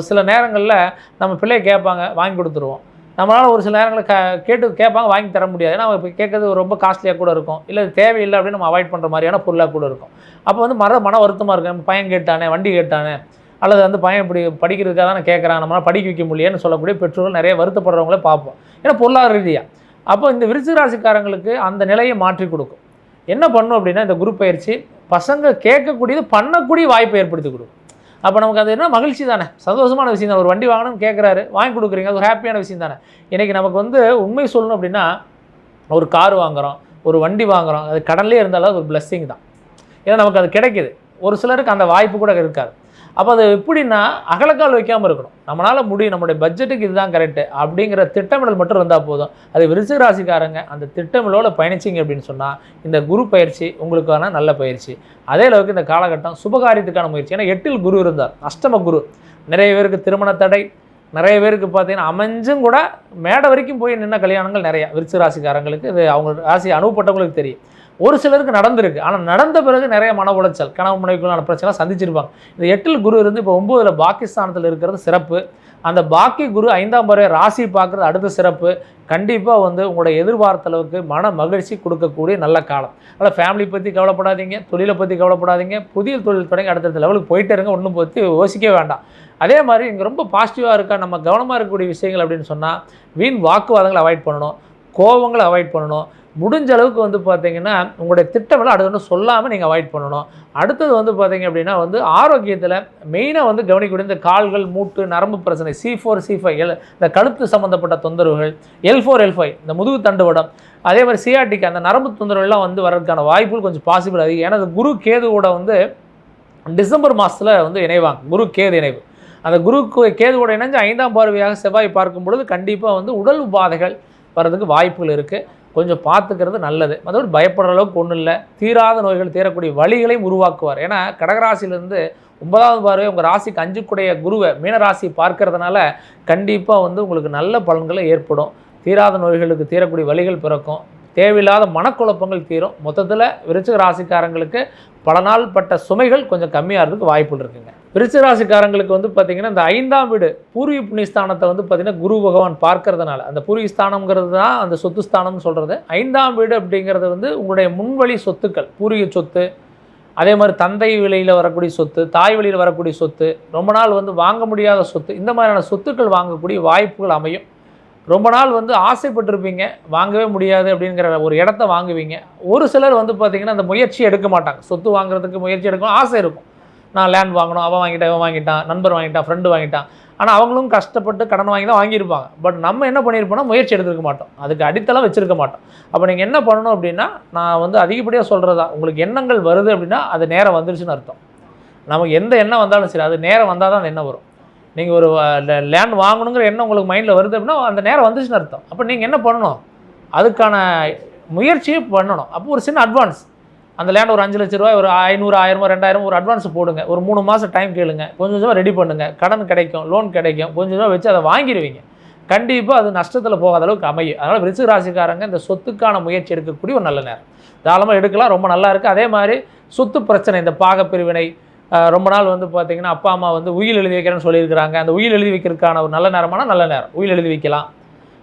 சில நேரங்களில் நம்ம பிள்ளைய கேட்பாங்க, வாங்கி கொடுத்துருவோம். நம்மளால் ஒரு சில நேரங்களில் கேட்டு கேட்பாங்க, வாங்கி தர முடியாது. ஏன்னா அவங்க கேட்குறது ரொம்ப காஸ்ட்லியாக கூட இருக்கும், இல்லை தேவையில்லை அப்படின்னு நம்ம அவாய்ட் பண்ணுற மாதிரியான பொருளாக கூட இருக்கும். அப்போ வந்து மன வருத்தமாக இருக்கும், நம்ம பையன் கேட்டானே, வண்டி கேட்டானே, அல்லது வந்து பையன் இப்படி படிக்கிறதுக்காக தானே கேட்குறான், நம்மளால் படிக்க வைக்க முடியலன்னு சொல்லக்கூடிய பெற்றோர்கள் நிறைய வருத்தப்படுறவங்களே பார்ப்போம், ஏன்னா பொருளாதார ரீதியாக. அப்போ இந்த விருச்சிக ராசிக்காரங்களுக்கு அந்த நிலையை மாற்றி கொடுக்கும். என்ன பண்ணும் அப்படின்னா இந்த குரு பயிற்சி பசங்க கேட்கக்கூடியது பண்ணக்கூடிய வாய்ப்பை ஏற்படுத்தி கொடுக்கும். அப்போ நமக்கு அது என்ன மகிழ்ச்சி தானே, சந்தோஷமான விஷயம் தான். ஒரு வண்டி வாங்கணும்னு கேட்குறாரு, வாங்கி கொடுக்குறீங்க, அது ஒரு ஹாப்பியான விஷயம் தானே. இன்றைக்கி நமக்கு வந்து உண்மை சொல்லணும் அப்படின்னா ஒரு கார் வாங்குகிறோம், ஒரு வண்டி வாங்குகிறோம், அது கடன்லேயே இருந்தாலும் அது ஒரு பிளெஸ்ஸிங் தான். ஏன்னா நமக்கு அது கிடைக்கிது. ஒரு சிலருக்கு அந்த வாய்ப்பு கூட இருக்காது. அப்போ அது எப்படின்னா அகலக்கால் வைக்காமல் இருக்கணும். நம்மளால் முடியும், நம்முடைய பட்ஜெட்டுக்கு இதுதான் கரெக்டு அப்படிங்கிற திட்டமிடல் மட்டும் இருந்தால் போதும். அது விருச்சிக ராசிக்காரங்க அந்த திட்டமிடலோடு பயணிச்சிங்க அப்படின்னு சொன்னால் இந்த குரு பயிற்சி உங்களுக்கான நல்ல பயிற்சி. அதே அளவுக்கு இந்த காலகட்டம் சுபகாரியத்துக்கான முயற்சி. ஏன்னா 8ல் குரு இருந்தார், அஷ்டம குரு. நிறைய பேருக்கு திருமண தடை, நிறைய பேருக்கு பார்த்தீங்கன்னா அமைஞ்சும் கூட மேடை வரைக்கும் போய் நின்ன கல்யாணங்கள் நிறையா விருச்சிக ராசிக்காரங்களுக்கு. இது அவங்க ராசி அனுபவப்பட்டவங்களுக்கு தெரியும். ஒரு சிலருக்கு நடந்திருக்கு, ஆனால் நடந்த பிறகு நிறைய மன உளைச்சல், கனவு முனைக்குள்ளான பிரச்சனை சந்திச்சிருப்பாங்க. இந்த 8ல் குரு இருந்து இப்போ 9ல் பாகிஸ்தானத்தில் இருக்கிறது சிறப்பு. அந்த பாக்கி குரு 5ஆம் பார்வை ராசி பார்க்குறது அடுத்த சிறப்பு. கண்டிப்பாக வந்து உங்களோட எதிர்பார்த்த அளவுக்கு மன மகிழ்ச்சி கொடுக்கக்கூடிய நல்ல காலம். அதனால் ஃபேமிலி பற்றி கவலைப்படாதீங்க, தொழிலை பற்றி கவலைப்படாதீங்க. புதிய தொழில் தொடங்கி அடுத்தடுத்த லெவலுக்கு போயிட்டே இருங்க, ஒன்றும் பற்றி யோசிக்கவே வேண்டாம். அதே மாதிரி இங்கே ரொம்ப பாசிட்டிவாக இருக்கா, நம்ம கவனமாக இருக்கக்கூடிய விஷயங்கள் அப்படின்னு சொன்னால் வீண் வாக்குவாதங்களை அவாய்ட் பண்ணணும், கோபங்களை அவாய்ட் பண்ணணும். முடிஞ்ச அளவுக்கு வந்து பார்த்தீங்கன்னா உங்களுடைய திட்டமெல்லாம் அடுத்து ஒன்று சொல்லாமல் நீங்கள் அவாய்ட் பண்ணணும். அடுத்தது வந்து பார்த்தீங்க அப்படின்னா வந்து ஆரோக்கியத்தில் மெயினாக வந்து கவனிக்கக்கூடிய இந்த கால்கள், மூட்டு, நரம்பு பிரச்சனை, C4 C5 இந்த கழுத்து சம்மந்தப்பட்ட தொந்தரவுகள், L4 L5 இந்த முதுகு தண்டுவடம், அதே மாதிரி சியாட்டிக் அந்த நரம்பு தொந்தரவுகள்லாம் வந்து வரதுக்கான வாய்ப்புகள் கொஞ்சம் பாசிபிள் அதிகம். ஏன்னா குரு கேதுவோட வந்து டிசம்பர் மாதத்தில் வந்து இணைவாங்க, குரு கேது இணைவு. அந்த குரு கேதுவோட இணைஞ்சு 5ஆம் பார்வையாக செவ்வாய் பார்க்கும் பொழுது கண்டிப்பாக வந்து உடல் உபாதைகள் வர்றதுக்கு வாய்ப்புகள் இருக்குது. கொஞ்சம் பார்த்துக்கிறது நல்லது. அதோடு பயப்படுற அளவுக்கு ஒன்றும் இல்லை. தீராத நோய்கள் தீரக்கூடிய வழிகளையும் உருவாக்குவார். ஏன்னா கடகராசியிலேருந்து 9ஆவது பார்வை உங்கள் ராசிக்கு 5க்குடைய குருவை மீனராசி பார்க்கறதுனால கண்டிப்பாக வந்து உங்களுக்கு நல்ல பலன்களை ஏற்படும். தீராத நோய்களுக்கு தீரக்கூடிய வழிகள் பிறக்கும். தேவையில்லாத மனக்குழப்பங்கள் தீரும். மொத்தத்தில் விருச்சிக ராசிக்காரங்களுக்கு பல நாள் பட்ட சுமைகள் கொஞ்சம் கம்மியாகிறதுக்கு வாய்ப்புகள் இருக்குங்க. விருச்சிக ராசிக்காரங்களுக்கு வந்து பார்த்திங்கன்னா இந்த 5ஆம் வீடு பூர்வீக புண்ணியஸ்தானத்தை வந்து பார்த்திங்கன்னா குரு பகவான் பார்க்கறதுனால, அந்த பூர்வீக ஸ்தானம்ங்கிறது தான் அந்த சொத்து ஸ்தானம்னு சொல்கிறது. 5ஆம் வீடு அப்படிங்கிறது வந்து உங்களுடைய முன்வழி சொத்துக்கள், பூர்வீக சொத்து, அதே மாதிரி தந்தை வழியில் வரக்கூடிய சொத்து, தாய் வழியில் வரக்கூடிய சொத்து, ரொம்ப நாள் வந்து வாங்க முடியாத சொத்து, இந்த மாதிரியான சொத்துக்கள் வாங்கக்கூடிய வாய்ப்புகள் அமையும். ரொம்ப நாள் வந்து ஆசைப்பட்டிருப்பீங்க, வாங்கவே முடியாது அப்படிங்கிற ஒரு இடத்த வாங்குவீங்க. ஒரு சிலர் வந்து பார்த்திங்கன்னா அந்த முயற்சி எடுக்க மாட்டாங்க. சொத்து வாங்குறதுக்கு முயற்சி எடுக்கணும் ஆசை இருக்கும். நான் லேண்ட் வாங்கணும், அவன் வாங்கிட்டான், இவன் வாங்கிட்டான், நண்பர் வாங்கிட்டான், ஃப்ரெண்டு வாங்கிட்டான். ஆனால் அவங்களும் கஷ்டப்பட்டு கடன் வாங்கி தான் வாங்கியிருப்பாங்க. பட் நம்ம என்ன பண்ணியிருப்போம்னா முயற்சி எடுத்துருக்க மாட்டோம், அதுக்கு அடித்தளம் வச்சுருக்க மாட்டோம். அப்போ நீங்கள் என்ன பண்ணணும் அப்படின்னா, நான் வந்து அதிகப்படியாக சொல்கிறதா, உங்களுக்கு எண்ணங்கள் வருது அப்படின்னா அது நேரம் வந்துருச்சுன்னு அர்த்தம். நமக்கு எந்த எண்ணம் வந்தாலும் சரி, அது நேரம் வந்தால் தான் அந்த எண்ணம் வரும். நீங்கள் ஒரு லேண்ட் வாங்கணுங்கிற எண்ணம் உங்களுக்கு மைண்டில் வருது அப்படின்னா அந்த நேரம் வந்துச்சுன்னு அர்த்தம். அப்போ நீங்கள் என்ன பண்ணணும், அதுக்கான முயற்சியை பண்ணணும். அப்போ ஒரு சின்ன அட்வான்ஸ், அந்த லேண்ட் ஒரு 5 லட்ச ரூபாய், ஒரு 500 1000 2000 ஒரு அட்வான்ஸ் போடுங்க. ஒரு 3 மாதம் டைம் கேளுங்க, கொஞ்சம் கொஞ்சமாக ரெடி பண்ணுங்கள். கடன் கிடைக்கும், லோன் கிடைக்கும், கொஞ்சம் கொஞ்சமாக வச்சு அதை வாங்கிடுவீங்க. கண்டிப்பாக அது நஷ்டத்தில் போகாத அளவுக்கு அமையும். அதனால் விருச்சிக ராசிக்காரங்க இந்த சொத்துக்கான முயற்சி எடுக்கக்கூடிய ஒரு நல்ல நேரம், தாராளமாக எடுக்கலாம், ரொம்ப நல்லா இருக்குது. அதே மாதிரி சொத்து பிரச்சனை, இந்த பாகப்பிரிவினை, ரொம்ப நாள் வந்து பார்த்திங்கன்னா அப்பா அம்மா வந்து உயில் எழுதி வைக்கிறேன்னு சொல்லியிருக்கிறாங்க. அந்த உயில் எழுதி வைக்கிறதுக்கான ஒரு நல்ல நேரமான நல்ல நேரம், உயில் எழுதி வைக்கலாம்.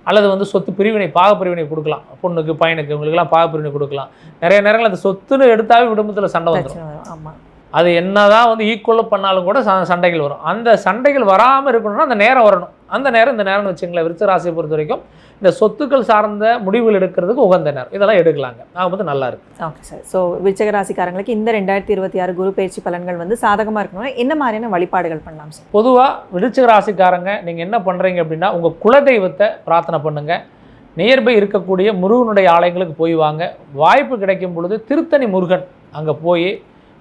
அல்லது வந்து சொத்து பிரிவினை, பாகப்பிரிவினை கொடுக்கலாம். பொண்ணுக்கு பையனுக்கு இவங்களுக்கெல்லாம் பாகப்பிரிவினை கொடுக்கலாம். நிறைய நேரங்கள் அந்த சொத்துன்னு எடுத்தாவே குடும்பத்தில் சண்டை வந்துடும். ஆமாம், அது என்ன தான் வந்து ஈக்குவலாக பண்ணாலும் கூட சண்டைகள் வரும். அந்த சண்டைகள் வராமல் இருக்கணும்னா அந்த நேரம் வரணும். அந்த நேரம் இந்த நேரம்னு வச்சுங்களேன். விருச்சிக ராசியை பொறுத்த வரைக்கும் இந்த சொத்துக்கள் சார்ந்த முடிவுகள் எடுக்கிறதுக்கு உகந்த நேரம், இதெல்லாம் எடுக்கலாங்க. நான் வந்து நல்லா இருக்கு. Okay sir. ஸோ விருச்சிக ராசிக்காரங்களுக்கு இந்த 2026 குரு பயிற்சி பலன்கள் வந்து சாதகமாக இருக்கணும்னா என்ன மாதிரியான வழிபாடுகள் பண்ணலாம் சார்? பொதுவாக விருச்சிக ராசிக்காரங்க நீங்கள் என்ன பண்ணுறீங்க அப்படின்னா, உங்கள் குலதெய்வத்தை பிரார்த்தனை பண்ணுங்கள். நியர்பை இருக்கக்கூடிய முருகனுடைய ஆலயங்களுக்கு போய் வாங்க. வாய்ப்பு கிடைக்கும் பொழுது திருத்தணி முருகன் அங்கே போய்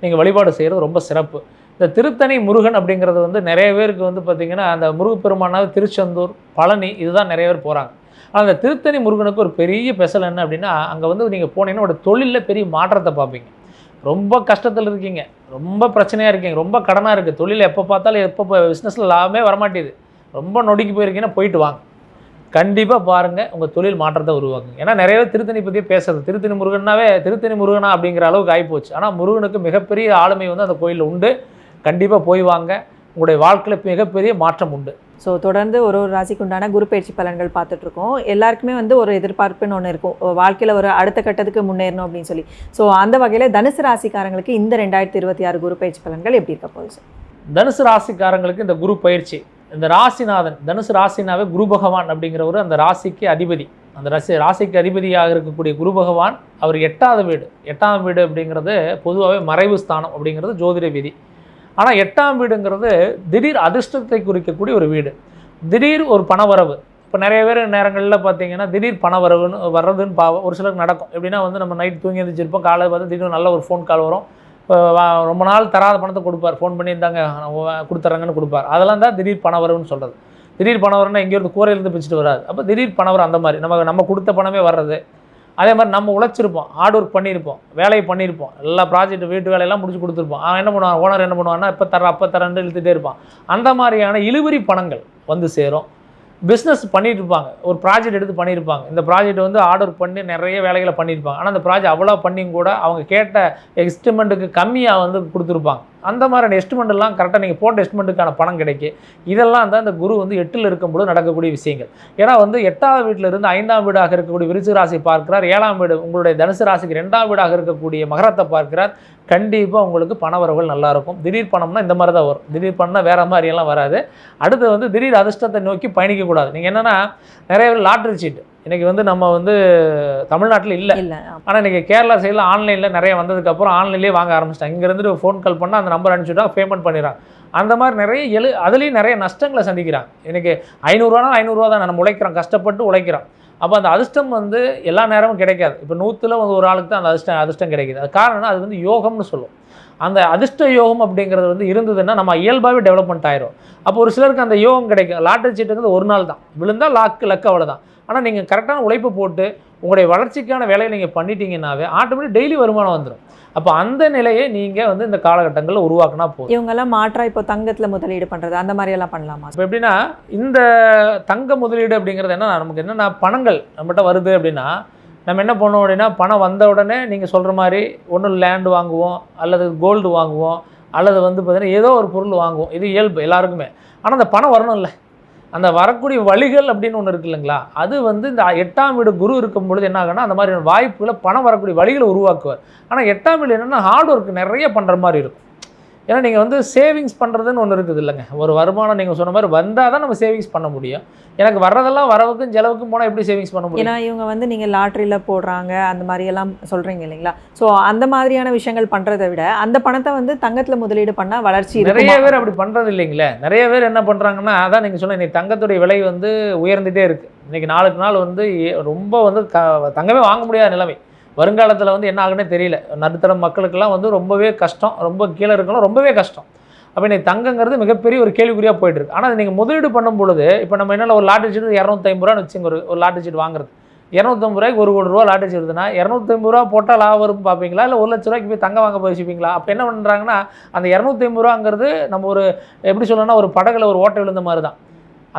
நீங்கள் வழிபாடு செய்கிறது ரொம்ப சிறப்பு. இந்த திருத்தணி முருகன் அப்படிங்கிறது வந்து நிறைய பேருக்கு வந்து பார்த்திங்கன்னா அந்த முருகப்பெருமானாவது திருச்செந்தூர், பழனி இதுதான் நிறைய பேர் போகிறாங்க. ஆனால் அந்த திருத்தணி முருகனுக்கு ஒரு பெரிய ஸ்பெஷல் என்ன அப்படின்னா, அங்கே வந்து நீங்கள் போனீங்கன்னா ஒரு தொழிலில் பெரிய மாற்றத்தை பார்ப்பீங்க. ரொம்ப கஷ்டத்தில் இருக்கீங்க, ரொம்ப பிரச்சனையாக இருக்கீங்க, ரொம்ப கடனாக இருக்குது, தொழில் எப்போ பார்த்தாலும் எப்போ பிஸ்னஸில் லாபமே வரமாட்டேது, ரொம்ப நொடிக்கு போயிருக்கீங்கன்னா போயிட்டு வாங்க. கண்டிப்பாக பாருங்கள், உங்கள் தொழில் மாற்றத்தை உருவாக்குங்க. ஏன்னா நிறைய பேர் திருத்தணி பற்றியே பேசுறது, திருத்தணி முருகனாவே திருத்தணி முருகனா அப்படிங்கிற அளவுக்கு ஆகிப்போச்சு. ஆனால் முருகனுக்கு மிகப்பெரிய ஆளுமை வந்து அந்த கோயிலில் உண்டு. கண்டிப்பாக போய் வாங்க, உங்களுடைய வாழ்க்கையில் மிகப்பெரிய மாற்றம் உண்டு. ஸோ தொடர்ந்து ஒரு ராசிக்கு உண்டான குரு பயிற்சி பலன்கள் பார்த்துட்ருக்கோம். எல்லாருக்குமே வந்து ஒரு எதிர்பார்ப்புன்னு ஒன்று இருக்கும், வாழ்க்கையில் ஒரு அடுத்த கட்டத்துக்கு முன்னேறணும் அப்படின்னு சொல்லி. ஸோ அந்த வகையில் தனுசு ராசிக்காரங்களுக்கு இந்த 2026 குரு பயிற்சி பலன்கள் எப்படி இருக்க போகுது சார்? தனுசு ராசிக்காரங்களுக்கு இந்த குரு பயிற்சி, இந்த ராசிநாதன், தனுசு ராசினாவே குரு பகவான் அப்படிங்கிறவர் அந்த ராசிக்கு அதிபதி. அந்த ராசிக்கு அதிபதியாக இருக்கக்கூடிய குரு பகவான் அவர் 8வது வீடு. 8ஆம் வீடு அப்படிங்கிறது பொதுவாகவே மறைவு ஸ்தானம் அப்படிங்கிறது ஜோதிட விதி. ஆனால் 8ஆம் வீடுங்கிறது திடீர் அதிர்ஷ்டத்தை குறிக்கக்கூடிய ஒரு வீடு. திடீர் ஒரு பணவரவு, இப்போ நிறைய பேர் நேரங்களில் பார்த்தீங்கன்னா திடீர் பண வர்றதுன்னு ஒரு சிலருக்கு நடக்கும். எப்படின்னா வந்து நம்ம நைட் தூங்கி எழுந்திரிச்சிருப்போம், காலையில் பார்த்து திடீர்னு நல்ல ஒரு ஃபோன் கால் வரும். ரொம்ப நாள் தராத பணத்தை கொடுப்பார், ஃபோன் பண்ணி இருந்தாங்க கொடுத்துட்றாங்கன்னு கொடுப்பார். அதெல்லாம் தான் திடீர் பண வரவுன்னு சொல்கிறது. திடீர் பணம் வரணும்னா எங்கேயிருந்து கூரையிலேருந்து பிடிச்சிட்டு வராது. அப்போ திடீர் பணம் வரும். அந்த மாதிரி நம்ம கொடுத்த பணமே வர்றது. அதே மாதிரி நம்ம உழைச்சிருப்போம், ஹார்ட் ஒர்க் பண்ணியிருப்போம், வேலையை பண்ணியிருப்போம், எல்லா ப்ராஜெக்ட் வீட்டு வேலையெல்லாம் முடிச்சு கொடுத்துருப்போம். அவன் என்ன பண்ணுவான், ஓனர் என்ன பண்ணுவான்னா இப்போ தர அப்போ தரேன்னு இழுத்துகிட்டே இருப்பான். அந்த மாதிரியான இழுபறி பணங்கள் வந்து சேரும். பிஸ்னஸ் பண்ணிட்டு இருப்பாங்க, ஒரு ப்ராஜெக்ட் எடுத்து பண்ணியிருப்பாங்க. இந்த ப்ராஜெக்ட் வந்து ஆர்டர் பண்ணி நிறைய வேலைகளை பண்ணியிருப்பாங்க. ஆனால் அந்த ப்ராஜெக்ட் அவ்வளோ பண்ணியும் கூட அவங்க கேட்ட எஸ்டிமெண்ட்டுக்கு கம்மியாக வந்து கொடுத்துருப்பாங்க. அந்த மாதிரியான எஸ்டிமெண்ட்லாம் கரெக்டாக நீங்கள் போட்ட எஸ்டிமெண்ட்டுக்கான பணம் கிடைக்கும். இதெல்லாம் தான் இந்த குரு வந்து 8ல் இருக்கும்போது நடக்கக்கூடிய விஷயங்கள். ஏன்னா வந்து 8ஆவது வீட்டில் இருந்து 5ஆம் வீடாக இருக்கக்கூடிய விருச்சிக ராசி பார்க்கிறார், 7ஆம் வீடு உங்களுடைய தனுசு ராசிக்கு 2ஆம் வீடாக இருக்கக்கூடிய மகரத்தை பார்க்கிறார். கண்டிப்பாக உங்களுக்கு பண வரவுகள் நல்லாயிருக்கும். திடீர் பணம்னா இந்த மாதிரி தான் வரும். திடீர் பணம்னா வேறு மாதிரியெல்லாம் வராது. அடுத்து வந்து திடீர் அதிர்ஷ்டத்தை நோக்கி பயணிக்கக்கூடாது. நீங்கள் என்னென்னா நிறைய பேர் லாட்ரி சீட்டு இன்றைக்கி வந்து நம்ம வந்து தமிழ்நாட்டில் இல்லை, ஆனால் இன்றைக்கி கேரளா சைடில் ஆன்லைனில் நிறைய வந்ததுக்கப்புறம் ஆன்லைன்லேயே வாங்க ஆரம்பிச்சிட்டாங்க. இங்கே இருந்துட்டு ஃபோன் கால் பண்ணால் அந்த நம்பர் அனுப்பிச்சுட்டா பேமெண்ட் பண்ணிடுறாங்க. அந்த மாதிரி நிறைய அதுலேயும் நிறைய நஷ்டங்களை சந்திக்கிறாங்க. இன்றைக்கி 500ரூவானா 500ரூவா தான் நம்ம உழைக்கிறோம், கஷ்டப்பட்டு உழைக்கிறோம். அப்போ அந்த அதிர்ஷ்டம் வந்து எல்லா நேரமும் கிடைக்காது. இப்போ 100ல் ஒரு ஆளுக்கு தான் அந்த அதிர்ஷ்டம் கிடைக்குது. அது காரணம்னா அது வந்து யோகம்னு சொல்லுவோம். அந்த அதிர்ஷ்ட யோகம் அப்படிங்கிறது வந்து இருந்ததுன்னா நம்ம இயல்பாகவே டெவலப்மெண்ட் ஆயிரும். அப்போ ஒரு சிலருக்கு அந்த யோகம் கிடைக்கும். லாட்டரி சீட்டுங்கிறது ஒரு நாள் தான், விழுந்தால் லக்கு அவ்வளோதான். ஆனால் நீங்கள் கரெக்டான உழைப்பு போட்டு உங்களுடைய வளர்ச்சிக்கான வேலையை நீங்கள் பண்ணிட்டீங்கன்னாவே ஆட்டோமேட்டிக் டெய்லி வருமானம் வந்துடும். அப்போ அந்த நிலையை நீங்கள் வந்து இந்த காலகட்டங்களில் உருவாக்கினா போதும். இவங்கெல்லாம் மாற்றா இப்போ தங்கத்தில் முதலீடு பண்ணுறது அந்த மாதிரியெல்லாம் பண்ணலாமா? இப்போ எப்படின்னா இந்த தங்க முதலீடு அப்படிங்கிறது என்ன, நமக்கு என்னென்னா பணங்கள் நம்மகிட்ட வருது அப்படின்னா நம்ம என்ன பண்ணுவோம் அப்படின்னா பணம் வந்த உடனே நீங்கள் சொல்கிற மாதிரி ஒன்று லேண்டு வாங்குவோம், அல்லது கோல்டு வாங்குவோம், அல்லது வந்து பார்த்திங்கன்னா ஏதோ ஒரு பொருள் வாங்குவோம். இது இயல்பு எல்லாருக்குமே. ஆனால் அந்த பணம் வரணும்ல, அந்த வரக்கூடிய வழிகள் அப்படின்னு ஒன்று இருக்குது இல்லைங்களா, அது வந்து இந்த 8ஆம் வீடு குரு இருக்கும் பொழுது என்ன ஆகுன்னா அந்த மாதிரி வாய்ப்புகளை பணம் வரக்கூடிய வழிகளை உருவாக்குவார். ஆனால் 8ஆம் வீடு என்னென்னா ஹார்ட் ஒர்க் நிறைய பண்ணுற மாதிரி இருக்கும். ஏன்னா நீங்கள் வந்து சேவிங்ஸ் பண்ணுறதுன்னு ஒன்று இருக்குது இல்லைங்க. ஒரு வருமானம் நீங்கள் சொன்ன மாதிரி வந்தால் தான் நம்ம சேவிங்ஸ் பண்ண முடியும். எனக்கு வர்றதெல்லாம் வரவுக்கும் செலவுக்கும் போனால் எப்படி சேவிங்ஸ் பண்ண முடியும்? ஏன்னா இவங்க வந்து நீங்கள் லாட்ரியில் போடுறாங்க அந்த மாதிரியெல்லாம் சொல்கிறீங்க இல்லைங்களா. ஸோ அந்த மாதிரியான விஷயங்கள் பண்ணுறதை விட அந்த பணத்தை வந்து தங்கத்தில் முதலீடு பண்ணால் வளர்ச்சி. நிறைய பேர் அப்படி பண்ணுறது இல்லைங்களே. நிறைய பேர் என்ன பண்ணுறாங்கன்னா அதான் நீங்கள் சொன்ன இன்றைக்கி தங்கத்துடைய விலை வந்து உயர்ந்துகிட்டே இருக்குது. இன்றைக்கி நாளுக்கு நாள் வந்து ரொம்ப வந்து தங்கமே வாங்க முடியாத நிலைமை. வருங்காலத்தில் வந்து என்ன ஆகுன்னே தெரியல. நடுத்தர மக்களுக்கெல்லாம் வந்து ரொம்பவே கஷ்டம், ரொம்ப கீழே இருக்கலாம், ரொம்பவே கஷ்டம். அப்போ இன்றைக்கி தங்கங்கிறது மிகப்பெரிய ஒரு கேள்விக்குறியாக போயிட்டுருக்கு. ஆனால் நீங்கள் முதலீடு பண்ணும் பொழுது இப்போ நம்ம என்ன ஒரு லாட்டரி சீட்டு 250 ரூபான்னு வச்சுங்க, ஒரு லாட்டரி சீட் வாங்குறது 250 ரூபாய்க்கு 1 கோடி ரூபா லாட்டரி சீட்டுனா 250 ரூபா போட்டால் லாபம் வரும் பார்ப்பீங்களா, இல்லை 1 லட்ச ரூபாய்க்கு போய் தங்கம் வாங்க போய் வச்சுப்பீங்களா? அப்போ என்ன பண்ணுறாங்கன்னா அந்த 250 ரூபாங்கிறது நம்ம ஒரு எப்படி சொல்லணும்னா ஒரு படகுல ஒரு ஓட்டை விழுந்த மாதிரி தான்.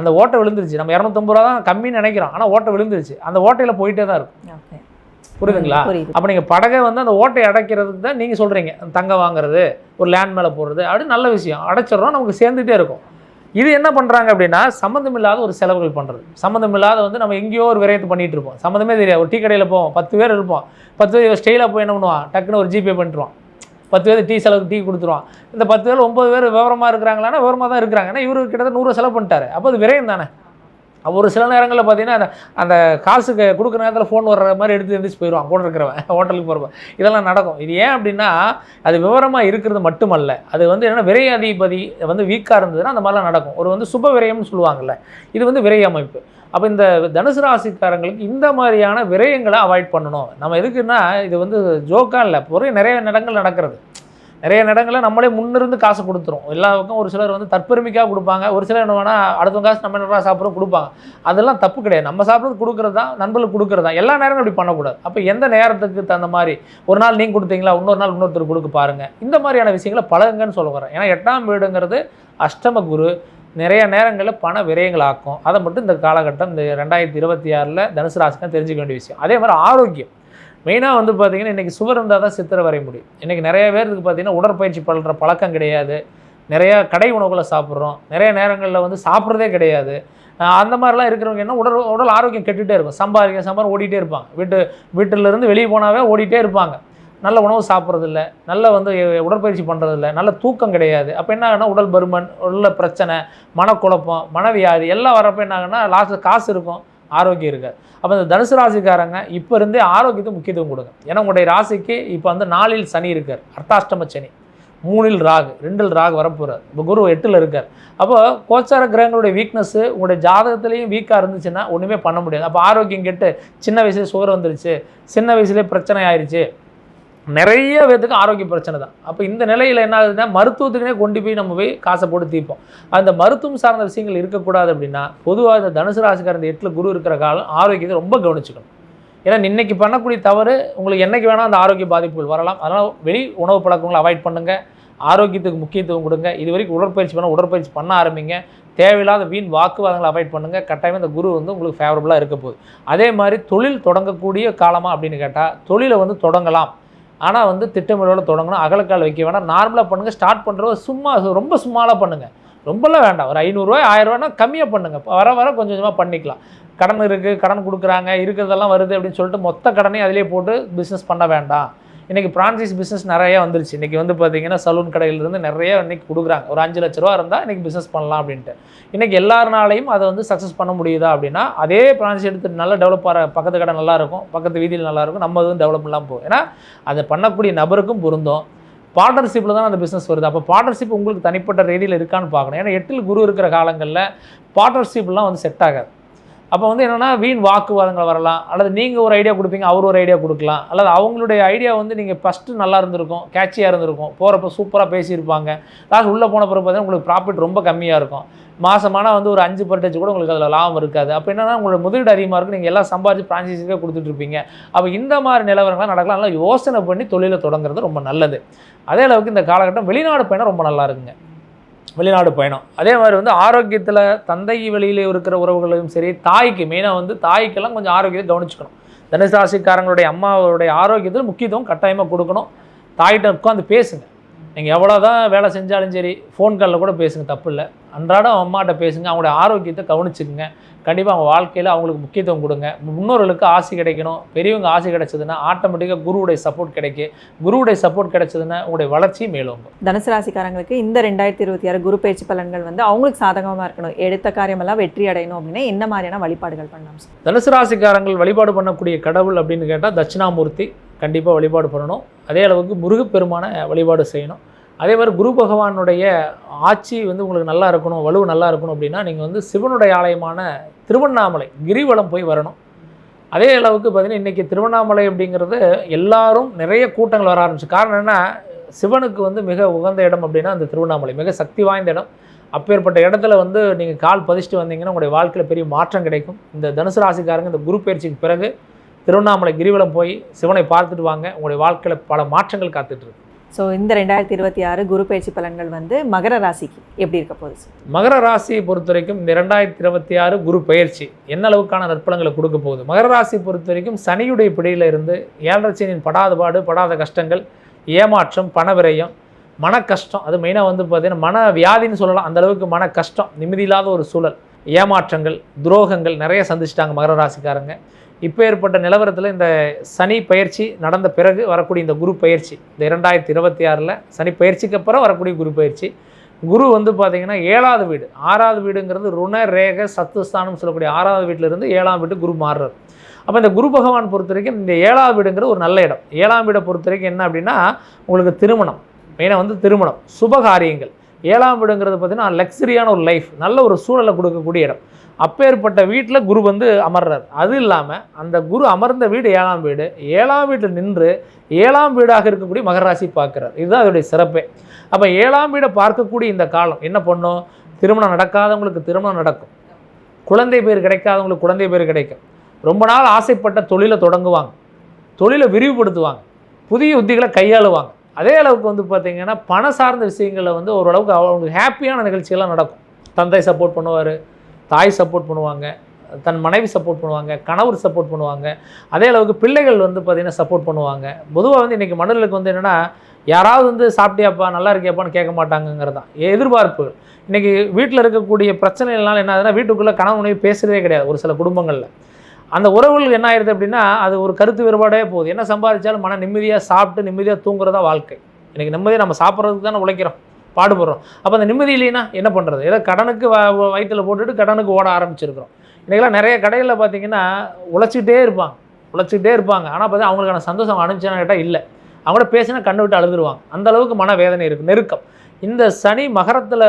அந்த ஓட்டை விழுந்துருச்சு, நம்ம 250 ரூபா தான் கம்மின்னு நினைக்கிறோம், ஆனால் ஓட்டை விழுந்துருச்சு, அந்த ஓட்டையில் போயிட்டே தான் இருக்கும். புரியுதுங்களா? அப்போ நீங்கள் படகை வந்து அந்த ஓட்டை அடைக்கிறதுக்கு தான் நீங்கள் சொல்கிறீங்க தங்கம் வாங்குறது, ஒரு லேண்ட் மேலே போடுறது, அப்படி நல்ல விஷயம். அடைச்சிடறோம், நமக்கு சேர்ந்துகிட்டே இருக்கும். இது என்ன பண்ணுறாங்க அப்படின்னா சம்மந்தமில்லாத ஒரு செலவுகள் பண்ணுறது. சம்மந்தமில்லாத வந்து நம்ம எங்கேயோ ஒரு விரயத்தை பண்ணிகிட்டு இருப்போம், சம்மந்தமே தெரியாது. ஒரு டீ கடையில் போவோம், 10 பேர் இருப்போம், 10 பேர் ஸ்டைலாக போய் என்ன பண்ணுவான், டக்குன்னு ஒரு ஜிபே பண்ணிட்டுருவான், 10 பேர் டீ செலவுக்கு டீ கொடுத்துருவான். இந்த 10 பேர் 9 பேர் விவரமாக இருக்கிறாங்களான்னா விவரமாக தான் இருக்கிறாங்க. ஏன்னா இவரு கிட்டத்தட்ட 100 செலவு பண்ணிட்டாரு. அப்போ அது விரயம் தானே. ஒரு சில நேரங்களில் பார்த்தீங்கன்னா அந்த காசுக்கு கொடுக்குற நேரத்தில் ஃபோன் வர்ற மாதிரி எடுத்து எழுந்திரிச்சு போயிடுவான் கூட இருக்கிறவன் ஹோட்டலுக்கு போகிறப்ப. இதெல்லாம் நடக்கும். இது ஏன் அப்படின்னா அது விவரமாக இருக்கிறது மட்டுமல்ல, அது வந்து என்னென்னா விரை அதிபதி வந்து வீக்காக இருந்ததுன்னா அந்த மாதிரிலாம் நடக்கும். ஒரு வந்து சுப விரயம்னு சொல்லுவாங்கள்ல, இது வந்து விரை அமைப்பு. அப்போ இந்த தனுசு ராசிக்காரங்களுக்கு இந்த மாதிரியான விரயங்களை அவாய்ட் பண்ணணும். நம்ம எதுக்குன்னா இது வந்து ஜோக்காக இல்லை, பொருள் நிறைய இடங்கள் நடக்கிறது. நிறைய இடங்களில் நம்மளே முன்னிருந்து காசு கொடுத்துரும் எல்லாருக்கும். ஒரு சிலர் வந்து தற்பெருமைக்காக கொடுப்பாங்க, ஒரு சிலர் என்ன வேணால் அடுத்த காசு நம்ம என்ன சாப்பிட்றோம் கொடுப்பாங்க. அதெல்லாம் தப்பு கிடையாது. நம்ம சாப்பிட்றது கொடுக்குறது தான், நண்பர்களுக்கு கொடுக்குறது தான். எல்லா நேரமும் அப்படி பண்ணக்கூடாது. அப்போ எந்த நேரத்துக்கு தகுந்த மாதிரி ஒரு நாள் நீங்கள் கொடுத்தீங்களா, இன்னொரு நாள் இன்னொருத்தர் கொடுக்க பாருங்கள். இந்த மாதிரியான விஷயங்களை பழகுங்கன்னு சொல்ல வரேன். ஏன்னா 8ஆம் வீடுங்கிறது அஷ்டம குரு, நிறைய நேரங்களில் பண விரயங்கள் ஆக்கும். அதை மட்டும் இந்த காலகட்டம் இந்த 2026 தனுசு ராசிக்கு தெரிஞ்சுக்க வேண்டிய விஷயம். அதே மாதிரி ஆரோக்கியம் மெயினாக வந்து பார்த்திங்கன்னா இன்றைக்கி சுவர் இருந்தால் தான் சித்திரை வரைய முடியும். இன்றைக்கி நிறைய பேருக்கு பார்த்திங்கன்னா உடற்பயிற்சி பண்ணுற பழக்கம் கிடையாது. நிறையா கடை உணவுகளை சாப்பிட்றோம், நிறைய நேரங்களில் வந்து சாப்பிட்றதே கிடையாது. அந்த மாதிரிலாம் இருக்கிறவங்க என்ன உடல் ஆரோக்கியம் கெட்டுகிட்டே இருக்கும். சம்பாதிக்க ஓடிட்டே இருப்பாங்க. வீட்டிலேருந்து வெளியே போனாவே ஓடிட்டே இருப்பாங்க. நல்ல உணவு சாப்பிட்றதில்ல, நல்ல வந்து உடற்பயிற்சி பண்ணுறதில்ல, நல்ல தூக்கம் கிடையாது. அப்போ என்ன ஆகுனா உடல் பருமன், உள்ள பிரச்சனை, மனக்குழப்பம், மனவியாதி எல்லாம் வரப்போ என்ன ஆகுனா லாஸ்ட்டில் காசு இருக்கும், ஆரோக்கியம் இருக்காது. அப்போ இந்த தனுசு ராசிக்காரங்க இப்போ இருந்தே ஆரோக்கியத்துக்கு முக்கியத்துவம் கொடுங்க. ஏன்னா உங்களுடைய ராசிக்கு இப்போ வந்து 4ல் சனி இருக்கார், அர்த்தாஷ்டம சனி. 3ல் ராகு, 2ல் ராகு வரப்போகிறார். இப்போ குரு 8ல் இருக்கார். அப்போ கோச்சார கிரகங்களுடைய வீக்னஸ்ஸு உங்களுடைய ஜாதகத்துலேயும் வீக்காக இருந்துச்சுன்னா ஒன்றுமே பண்ண முடியாது. அப்போ ஆரோக்கியம் கெட்டு சின்ன வயசுலேயே சுகர் வந்துருச்சு, சின்ன வயசுலேயே பிரச்சனை ஆயிடுச்சு, நிறைய பேருக்கு ஆரோக்கிய பிரச்சனை தான். அப்போ இந்த நிலையில் என்ன ஆகுதுன்னா மருத்துவத்துக்குனே கொண்டு போய் நம்ம போய் காசை போட்டு தீர்ப்போம். அந்த மருத்துவம் சார்ந்த விஷயங்கள் இருக்கக்கூடாது அப்படின்னா பொதுவாக இந்த தனுசு ராசிக்கார இந்த 8ல் குரு இருக்கிற காலம் ஆரோக்கியத்தை ரொம்ப கவனிச்சுக்கணும். ஏன்னா இன்றைக்கி பண்ணக்கூடிய தவறு உங்களுக்கு என்றைக்கு வேணால் அந்த ஆரோக்கிய பாதிப்புகள் வரலாம். அதனால் வெளி உணவு பழக்கங்களை அவாய்ட் பண்ணுங்கள், ஆரோக்கியத்துக்கு முக்கியத்துவம் கொடுங்க. இது வரைக்கும் உடற்பயிற்சி பண்ண ஆரம்பிங்க. தேவையில்லாத வீண் வாக்குவாதங்களை அவாய்ட் பண்ணுங்கள். கட்டாயமாக இந்த குரு வந்து உங்களுக்கு ஃபேவரபுளாக இருக்க போகுது. அதே மாதிரி தொழில் தொடங்கக்கூடிய காலமாக அப்படின்னு கேட்டால் தொழிலை வந்து தொடங்கலாம், ஆனால் வந்து திட்டமிடோடு தொடங்கணும். அகலக்கால் வைக்க வேணாம், நார்மலாக பண்ணுங்கள். ஸ்டார்ட் பண்ணுறவங்க சும்மா ரொம்ப சும்மாலாம் பண்ணுங்கள், ரொம்பலாம் வேண்டாம். ஒரு 500 ரூபாய் 1000 ரூபாய்னா கம்மியாக பண்ணுங்கள். வர வர கொஞ்சம் கொஞ்சமாக பண்ணிக்கலாம். கடன் இருக்குது, கடன் கொடுக்குறாங்க, இருக்கிறதெல்லாம் வருது அப்படின்னு சொல்லிட்டு மொத்த கடனையும் அதிலே போட்டு பிஸ்னஸ் பண்ண வேண்டாம். இன்றைக்கி ஃப்ரான்ச்சைஸ் பிஸ்னஸ் நிறையா வந்துருச்சு. இன்றைக்கி வந்து பார்த்திங்கன்னா சலூன் கடையிலேருந்து நிறைய இன்றைக்கி கொடுக்குறாங்க. ஒரு 5 லட்ச ரூபா இருந்தால் இன்றைக்கி பிஸ்னஸ் பண்ணலாம் அப்படின்ட்டு. இன்றைக்கி எல்லாருனாலையும் அதை வந்து சக்ஸஸ் பண்ண முடியுதா அப்படின்னா அதே ஃப்ரான்ச்சைஸ் எடுத்து நல்லா டெவலப் ஆகிற பக்கத்து கடை நல்லாயிருக்கும், பக்கத்து வீதியில் நல்லாயிருக்கும், நம்ம எதுவும் டெவலப் இல்லாமல் போகும். ஏன்னா அதை பண்ணக்கூடிய நபருக்கும் பொருந்தும். பார்ட்னர்ஷிப்பில் தான் அந்த பிஸ்னஸ் வருது. அப்போ பார்ட்னர்ஷிப் உங்களுக்கு தனிப்பட்ட ரீதியில் இருக்கான்னு பார்க்கணும். ஏன்னா 8ல் குரு இருக்கிற காலங்களில் பார்ட்னர்ஷிப்லாம் வந்து செட் ஆகாது. அப்போ வந்து என்னென்னா வீண் வாக்குவாதங்கள் வரலாம், அல்லது நீங்கள் ஒரு ஐடியா கொடுப்பீங்க, அவர் ஒரு ஐடியா கொடுக்கலாம், அல்லது அவங்களுடைய ஐடியா வந்து நீங்கள் ஃபஸ்ட்டு நல்லா இருந்திருக்கும், கேட்சியாக இருந்திருக்கும், போகிறப்ப சூப்பராக பேசியிருப்பாங்க, லாஸ்ட் உள்ளே போன பிறகு பார்த்தீங்கன்னா உங்களுக்கு ப்ராஃபிட் ரொம்ப கம்மியாக இருக்கும். மாதமான வந்து ஒரு 5% கூட உங்களுக்கு அதில் லாபம் இருக்காது. அப்போ என்னென்னா உங்களோட முதலீடு அதிகமாக இருக்கும், நீங்கள் எல்லாம் சம்பாதிச்சு ஃப்ரான்ச்சைஸிக்கே கொடுத்துட்ருப்பீங்க. அப்போ இந்த மாதிரி நிலவரங்கள்லாம் நடக்கலாம். நல்லா யோசனை பண்ணி தொழிலை தொடங்குறது ரொம்ப நல்லது. அதே அளவுக்கு இந்த காலகட்டம் வெளிநாடு பயணம் ரொம்ப நல்லா இருக்குங்க. வெளிநாடு பயணம் அதே மாதிரி வந்து ஆரோக்கியத்தில் தந்தை வழியில் இருக்கிற உறவுகளையும் சரி, தாய்க்கு மெயினாக வந்து தாய்க்கெல்லாம் கொஞ்சம் ஆரோக்கியத்தை கவனிச்சுக்கணும். தனுசு ராசிக்காரங்களுடைய அம்மாவுடைய ஆரோக்கியத்தில் முக்கியத்துவம் கட்டாயமாக கொடுக்கணும். தாய்கிட்ட உட்காந்து பேசுங்க. நீங்கள் எவ்வளோ தான் வேலை செஞ்சாலும் சரி ஃபோன் காலில் கூட பேசுங்க, தப்பு இல்லை. அன்றாடம் அம்மாட்ட பேசுங்க, அவங்களுடைய ஆரோக்கியத்தை கவனிச்சுக்குங்க. கண்டிப்பாக அவங்க வாழ்க்கையில் அவங்களுக்கு முக்கியத்துவம் கொடுங்க. முன்னோர்களுக்கு ஆசை கிடைக்கணும். பெரியவங்க ஆசை கிடைச்சதுன்னா ஆட்டோமேட்டிக்காக குருவுடைய சப்போர்ட் கிடைக்கும். குருவுடைய சப்போர்ட் கிடைச்சதுன்னா உங்களுடைய வளர்ச்சி மேலோங்கும். தனுசு ராசிக்காரங்களுக்கு இந்த 2026 குரு பயிற்சி பலன்கள் வந்து அவங்களுக்கு சாதகமாக இருக்கணும், எடுத்த காரியமெல்லாம் வெற்றி அடையணும் அப்படின்னா என்ன மாதிரியான வழிபாடுகள் பண்ணலாம்? தனுசு ராசிக்காரங்கள் வழிபாடு பண்ணக்கூடிய கடவுள் அப்படின்னு கேட்டால் தட்சிணாமூர்த்தி கண்டிப்பாக வழிபாடு பண்ணணும். அதே அளவுக்கு முருகப்பெருமான வழிபாடு செய்யணும். அதே மாதிரி குரு பகவானுடைய ஆட்சி வந்து உங்களுக்கு நல்லா இருக்கணும், வலுவு நல்லா இருக்கணும் அப்படின்னா நீங்கள் வந்து சிவனுடைய ஆலயமான திருவண்ணாமலை கிரிவலம் போய் வரணும். அதே அளவுக்கு பார்த்திங்கன்னா இன்றைக்கி திருவண்ணாமலை அப்படிங்கிறது எல்லாரும் நிறைய கூட்டங்கள் வர ஆரம்பிச்சு. காரணம் என்ன, சிவனுக்கு வந்து மிக உகந்த இடம் அப்படின்னா அந்த திருவண்ணாமலை மிக சக்தி வாய்ந்த இடம். அப்பேற்பட்ட இடத்துல வந்து நீங்கள் கால் பதிச்சுட்டு வந்தீங்கன்னா உங்களுடைய வாழ்க்கையில் பெரிய மாற்றம் கிடைக்கும். இந்த தனுசு ராசிக்காரங்க இந்த குரு பயிற்சிக்கு பிறகு திருவண்ணாமலை கிரிவலம் போய் சிவனை பார்த்துட்டு வாங்க, உங்களுடைய வாழ்க்கையில் பல மாற்றங்கள் காத்துட்ருக்கு. ஸோ இந்த 2026 குரு பயிற்சி பலன்கள் வந்து மகர ராசிக்கு எப்படி இருக்க போகுது? மகர ராசியை பொறுத்த வரைக்கும் இந்த 2026 குரு பயிற்சி என்ன அளவுக்கான நற்பலங்களை கொடுக்க போகுது? மகர ராசியை பொறுத்த வரைக்கும் சனியுடைய பிடியில் இருந்து 7.5 சனியின் படாத பாடு, படாத கஷ்டங்கள், ஏமாற்றம், பண விரயம், மன கஷ்டம், அது மெயினாக வந்து பார்த்திங்கன்னா மன வியாதின்னு சொல்லலாம். அந்தளவுக்கு மன கஷ்டம், நிம்மதியில்லாத ஒரு சூழல், ஏமாற்றங்கள், துரோகங்கள் நிறைய சந்திச்சிட்டாங்க மகர ராசிக்காரங்க. இப்போ ஏற்பட்ட நிலவரத்தில் இந்த சனி பயிற்சி நடந்த பிறகு வரக்கூடிய இந்த குரு பயிற்சி, இந்த 2026 சனி பயிற்சிக்கு அப்புறம் வரக்கூடிய குரு பயிற்சி, குரு வந்து பார்த்திங்கன்னா 7வது வீடு, 6வது வீடுங்கிறது ருண ரேக சத்துஸ்தானம் சொல்லக்கூடிய 6வது வீட்டிலிருந்து 7ஆம் வீட்டு குரு மாறுறார். அப்போ இந்த குரு பகவான் பொறுத்த வரைக்கும் இந்த 7வது வீடுங்கிறது ஒரு நல்ல இடம். 7ஆம் வீடை பொறுத்த வரைக்கும் என்ன அப்படின்னா உங்களுக்கு திருமணம், மெயினாக வந்து திருமணம், சுபகாரியங்கள். 7ஆம் வீடுங்கிறது பார்த்திங்கன்னா லக்ஸரியான ஒரு லைஃப், நல்ல ஒரு சூழலை கொடுக்கக்கூடிய இடம். அப்பேற்பட்ட வீட்டில் குரு வந்து அமர்றார். அது இல்லாமல் அந்த குரு அமர்ந்த வீடு 7ஆம் வீடு, 7ஆம் வீட்டில் நின்று 7ஆம் வீடாக இருக்கக்கூடிய மகர ராசி பார்க்குறார். இதுதான் அதோடைய சிறப்பே. அப்போ 7ஆம் வீடை பார்க்கக்கூடிய இந்த காலம் என்ன பண்ணும்? திருமணம் நடக்காதவங்களுக்கு திருமணம் நடக்கும், குழந்தை பேர் கிடைக்காதவங்களுக்கு குழந்தை பேர் கிடைக்கும், ரொம்ப நாள் ஆசைப்பட்ட தொழிலை தொடங்குவாங்க, தொழிலை விரிவுபடுத்துவாங்க, புதிய உத்திகளை கையாளுவாங்க. அதே அளவுக்கு வந்து பார்த்திங்கன்னா பண சார்ந்த விஷயங்களில் வந்து ஓரளவுக்கு அவங்களுக்கு ஹாப்பியான நிகழ்ச்சிகள்லாம் நடக்கும். தந்தை சப்போர்ட் பண்ணுவார், தாய் சப்போர்ட் பண்ணுவாங்க, தன் மனைவி சப்போர்ட் பண்ணுவாங்க, கணவர் சப்போர்ட் பண்ணுவாங்க. அதே அளவுக்கு பிள்ளைகள் வந்து பார்த்திங்கன்னா சப்போர்ட் பண்ணுவாங்க. பொதுவாக வந்து இன்றைக்கி மனிதர்களுக்கு வந்து என்னென்னா யாராவது வந்து சாப்பிட்டியாப்பா நல்லா இருக்கியாப்பான்னு கேட்க மாட்டாங்கங்கிறது தான் எதிர்பார்ப்பு. இன்றைக்கி வீட்டில் இருக்கக்கூடிய பிரச்சனைகள்னால என்ன ஆகுதுன்னா வீட்டுக்குள்ளே கணவன் மனைவி பேசுகிறதே கிடையாது. ஒரு சில குடும்பங்களில் அந்த உறவுகள் என்ன ஆயிடுது அப்படின்னா அது ஒரு கருத்து வேறுபாடே போகுது. என்ன சம்பாதிச்சாலும் மன நிம்மதியாக சாப்பிட்டு நிம்மதியாக தூங்குறதா வாழ்க்கை. இன்றைக்கி நிம்மதியாக நம்ம சாப்பிட்றதுக்கு தானே உழைக்கிறோம், பாடுபடுறோம். அப்போ அந்த நிம்மதி இல்லைன்னா என்ன பண்ணுறது? ஏதோ கடனுக்கு வயிற்றில் போட்டுட்டு கடனுக்கு ஓட ஆரம்பிச்சிருக்கிறோம். இன்றைக்கெல்லாம் நிறைய கடைகளில் பார்த்திங்கன்னா உழைச்சிக்கிட்டே இருப்பாங்க. ஆனால் பார்த்தா அவங்களுக்கான சந்தோஷம் அனுப்பிச்சான்னு கேட்டால் இல்லை. அவங்களோட பேசினா கண்ணு விட்டு அழுதுருவாங்க. அந்த அளவுக்கு மனவேதனை இருக்குது, நெருக்கம். இந்த சனி மகரத்தில்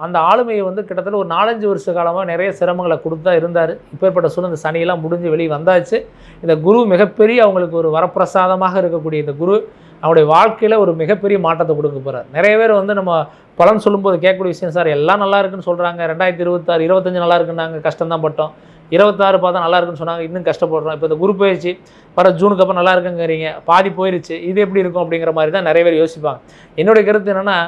அந்த ஆளுமையை வந்து கிட்டத்தட்ட ஒரு 4-5 வருஷ காலமாக நிறைய சிரமங்களை கொடுத்தா இருந்தார். இப்பேற்பட்ட சூழல் இந்த சனியெல்லாம் முடிஞ்சு வெளியே வந்தாச்சு. இந்த குரு மிகப்பெரிய அவங்களுக்கு ஒரு வரப்பிரசாதமாக இருக்கக்கூடிய இந்த குரு அவருடைய வாழ்க்கையில் ஒரு மிகப்பெரிய மாற்றத்தை கொடுக்க போகிறார். நிறைய பேர் வந்து நம்ம பலன் சொல்லும்போது கேட்கக்கூடிய விஷயம், சார் எல்லாம் நல்லா இருக்குன்னு சொல்கிறாங்க, 2026 25 நல்லா இருக்குன்னாங்க, கஷ்டம்தான் பட்டோம், 26 பார்த்தா நல்லா இருக்குன்னு சொன்னாங்க, இன்னும் கஷ்டப்படுறோம், இப்போ இந்த குரு பயிற்சி வர ஜூனுக்கு அப்புறம் நல்லா இருக்குங்கிறீங்க, பாதி போயிடுச்சு, இது எப்படி இருக்கும் அப்படிங்கிற மாதிரி தான் நிறைய பேர் யோசிப்பாங்க. என்னுடைய கருத்து என்னென்னா,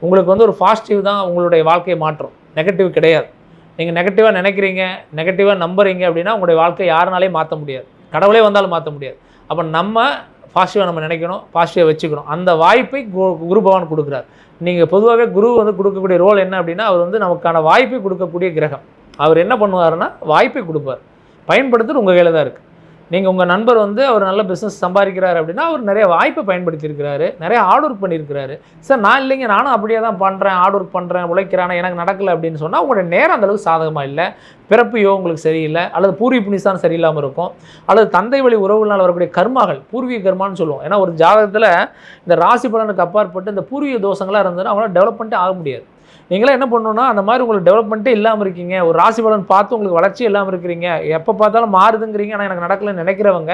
உங்களுக்கு வந்து ஒரு பாசிட்டிவ் தான் உங்களுடைய வாழ்க்கையை மாற்றும், நெகட்டிவ் கிடையாது. நீங்கள் நெகட்டிவாக நினைக்கிறீங்க, நெகட்டிவாக நம்புறீங்க அப்படின்னா உங்களுடைய வாழ்க்கையை யாருனாலையும் மாற்ற முடியாது, கடவுளே வந்தாலும் மாற்ற முடியாது. அப்போ நம்ம பாசிட்டிவாக நம்ம நினைக்கணும், பாசிட்டிவாக வச்சுக்கணும். அந்த வாய்ப்பை குரு பகவான் கொடுக்குறார். நீங்கள் பொதுவாகவே குரு வந்து கொடுக்கக்கூடிய ரோல் என்ன அப்படின்னா, அவர் வந்து நமக்கான வாய்ப்பை கொடுக்கக்கூடிய கிரகம். அவர் என்ன பண்ணுவாருன்னா வாய்ப்பை கொடுப்பார், பயன்படுத்துறது உங்கள் கையில் தான் இருக்குது. நீங்கள் உங்கள் நண்பர் வந்து அவர் நல்ல பிஸ்னஸ் சம்பாதிக்கிறாரு அப்படின்னா அவர் நிறைய வாய்ப்பை பயன்படுத்தியிருக்கிறாரு, நிறைய ஹார்ட் ஒர்க் பண்ணியிருக்கிறாரு. சார் நான் இல்லைங்க, நானும் அப்படியே தான் பண்ணுறேன், ஹார்ட் ஒர்க் பண்ணுறேன், உழைக்கிறானே, எனக்கு நடக்கலை அப்படின்னு சொன்னால் உங்களுடைய நேரம் அந்தளவுக்கு சாதகமாக இல்லை, பிறப்பையோ உங்களுக்கு சரியில்லை, அல்லது பூர்வீக புனிசான் சரியில்லாமல் இருக்கும், அல்லது தந்தை வழி உறவுகளால் வரக்கூடிய கர்மாக்கள், பூர்வீக கர்மான்னு சொல்லுவோம். ஏன்னா ஒரு ஜாதகத்தில் இந்த ராசி பலனுக்கு அப்பாற்பட்டு இந்த பூர்வீக தோஷங்களாக இருந்ததுன்னா அவங்களால டெவலப்மெண்ட்டே ஆக முடியாது. நீங்களே என்ன பண்ணணும்னா, அந்த மாதிரி உங்களுக்கு டெவலப்மெண்ட்டே இல்லாமல் இருக்கீங்க, ஒரு ராசி பலன் பார்த்து உங்களுக்கு வளர்ச்சி இல்லாமல் இருக்கிறீங்க, எப்போ பார்த்தாலும் மாறுதுங்கிறீங்க, ஆனால் எனக்கு நடக்கலைன்னு நினைக்கிறவங்க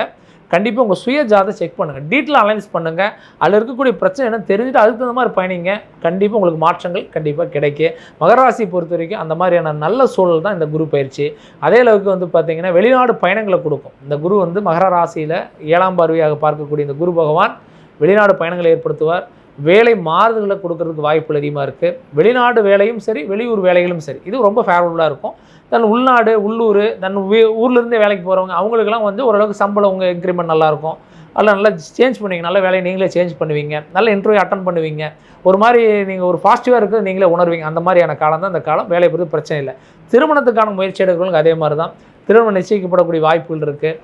கண்டிப்பாக உங்கள் சுய ஜாதகத்தை செக் பண்ணுங்கள், டீட்டெயில் அனலைஸ் பண்ணுங்கள், அதில் இருக்கக்கூடிய பிரச்சனை என்னன்னு தெரிஞ்சுட்டு அதுக்கு தகுந்த மாதிரி பயணிங்க. கண்டிப்பாக உங்களுக்கு மாற்றங்கள் கண்டிப்பாக கிடைக்கும். மகராசி பொறுத்த வரைக்கும் அந்த மாதிரியான நல்ல சூழல் தான் இந்த குரு பயிற்சி. அதே அளவுக்கு வந்து பார்த்திங்கன்னா வெளிநாடு பயணங்களை கொடுக்கும். இந்த குரு வந்து மகர ராசியில் 7ஆம் பார்வையாக பார்க்கக்கூடிய இந்த குரு பகவான் வெளிநாடு பயணங்களை ஏற்படுத்துவார். வேலை மாறுதல்களை கொடுக்கறதுக்கு வாய்ப்புகள் அதிகமாக இருக்குது. வெளிநாடு வேலையும் சரி, வெளியூர் வேலைகளும் சரி, இது ரொம்ப ஃபேவரபுளாக இருக்கும். தன் உள்நாடு, உள்ளூர், தன் ஊர்லேருந்தே வேலைக்கு போகிறவங்க அவங்களுக்கெல்லாம் வந்து ஓரளவுக்கு சம்பளம் உங்கள் இன்க்ரிமெண்ட் நல்லாயிருக்கும், அதில் நல்லா சேஞ்ச் பண்ணுவீங்க, நல்ல வேலையை நீங்களே சேஞ்ச் பண்ணுவீங்க, நல்ல இன்டர்வியூ அட்டன் பண்ணுவீங்க, ஒரு மாதிரி நீங்கள் ஒரு பாசிட்டிவாக இருக்கிறது நீங்களே உணர்வீங்க. அந்த மாதிரியான காலம் தான் இந்த காலம். வேலையை பொறுத்து பிரச்சனை இல்லை. திருமணத்துக்கான முயற்சி எடுக்கிறவங்களுக்கு அதே மாதிரி தான் திருமணம் நிச்சயிக்கப்படக்கூடிய வாய்ப்புகள் இருக்குது.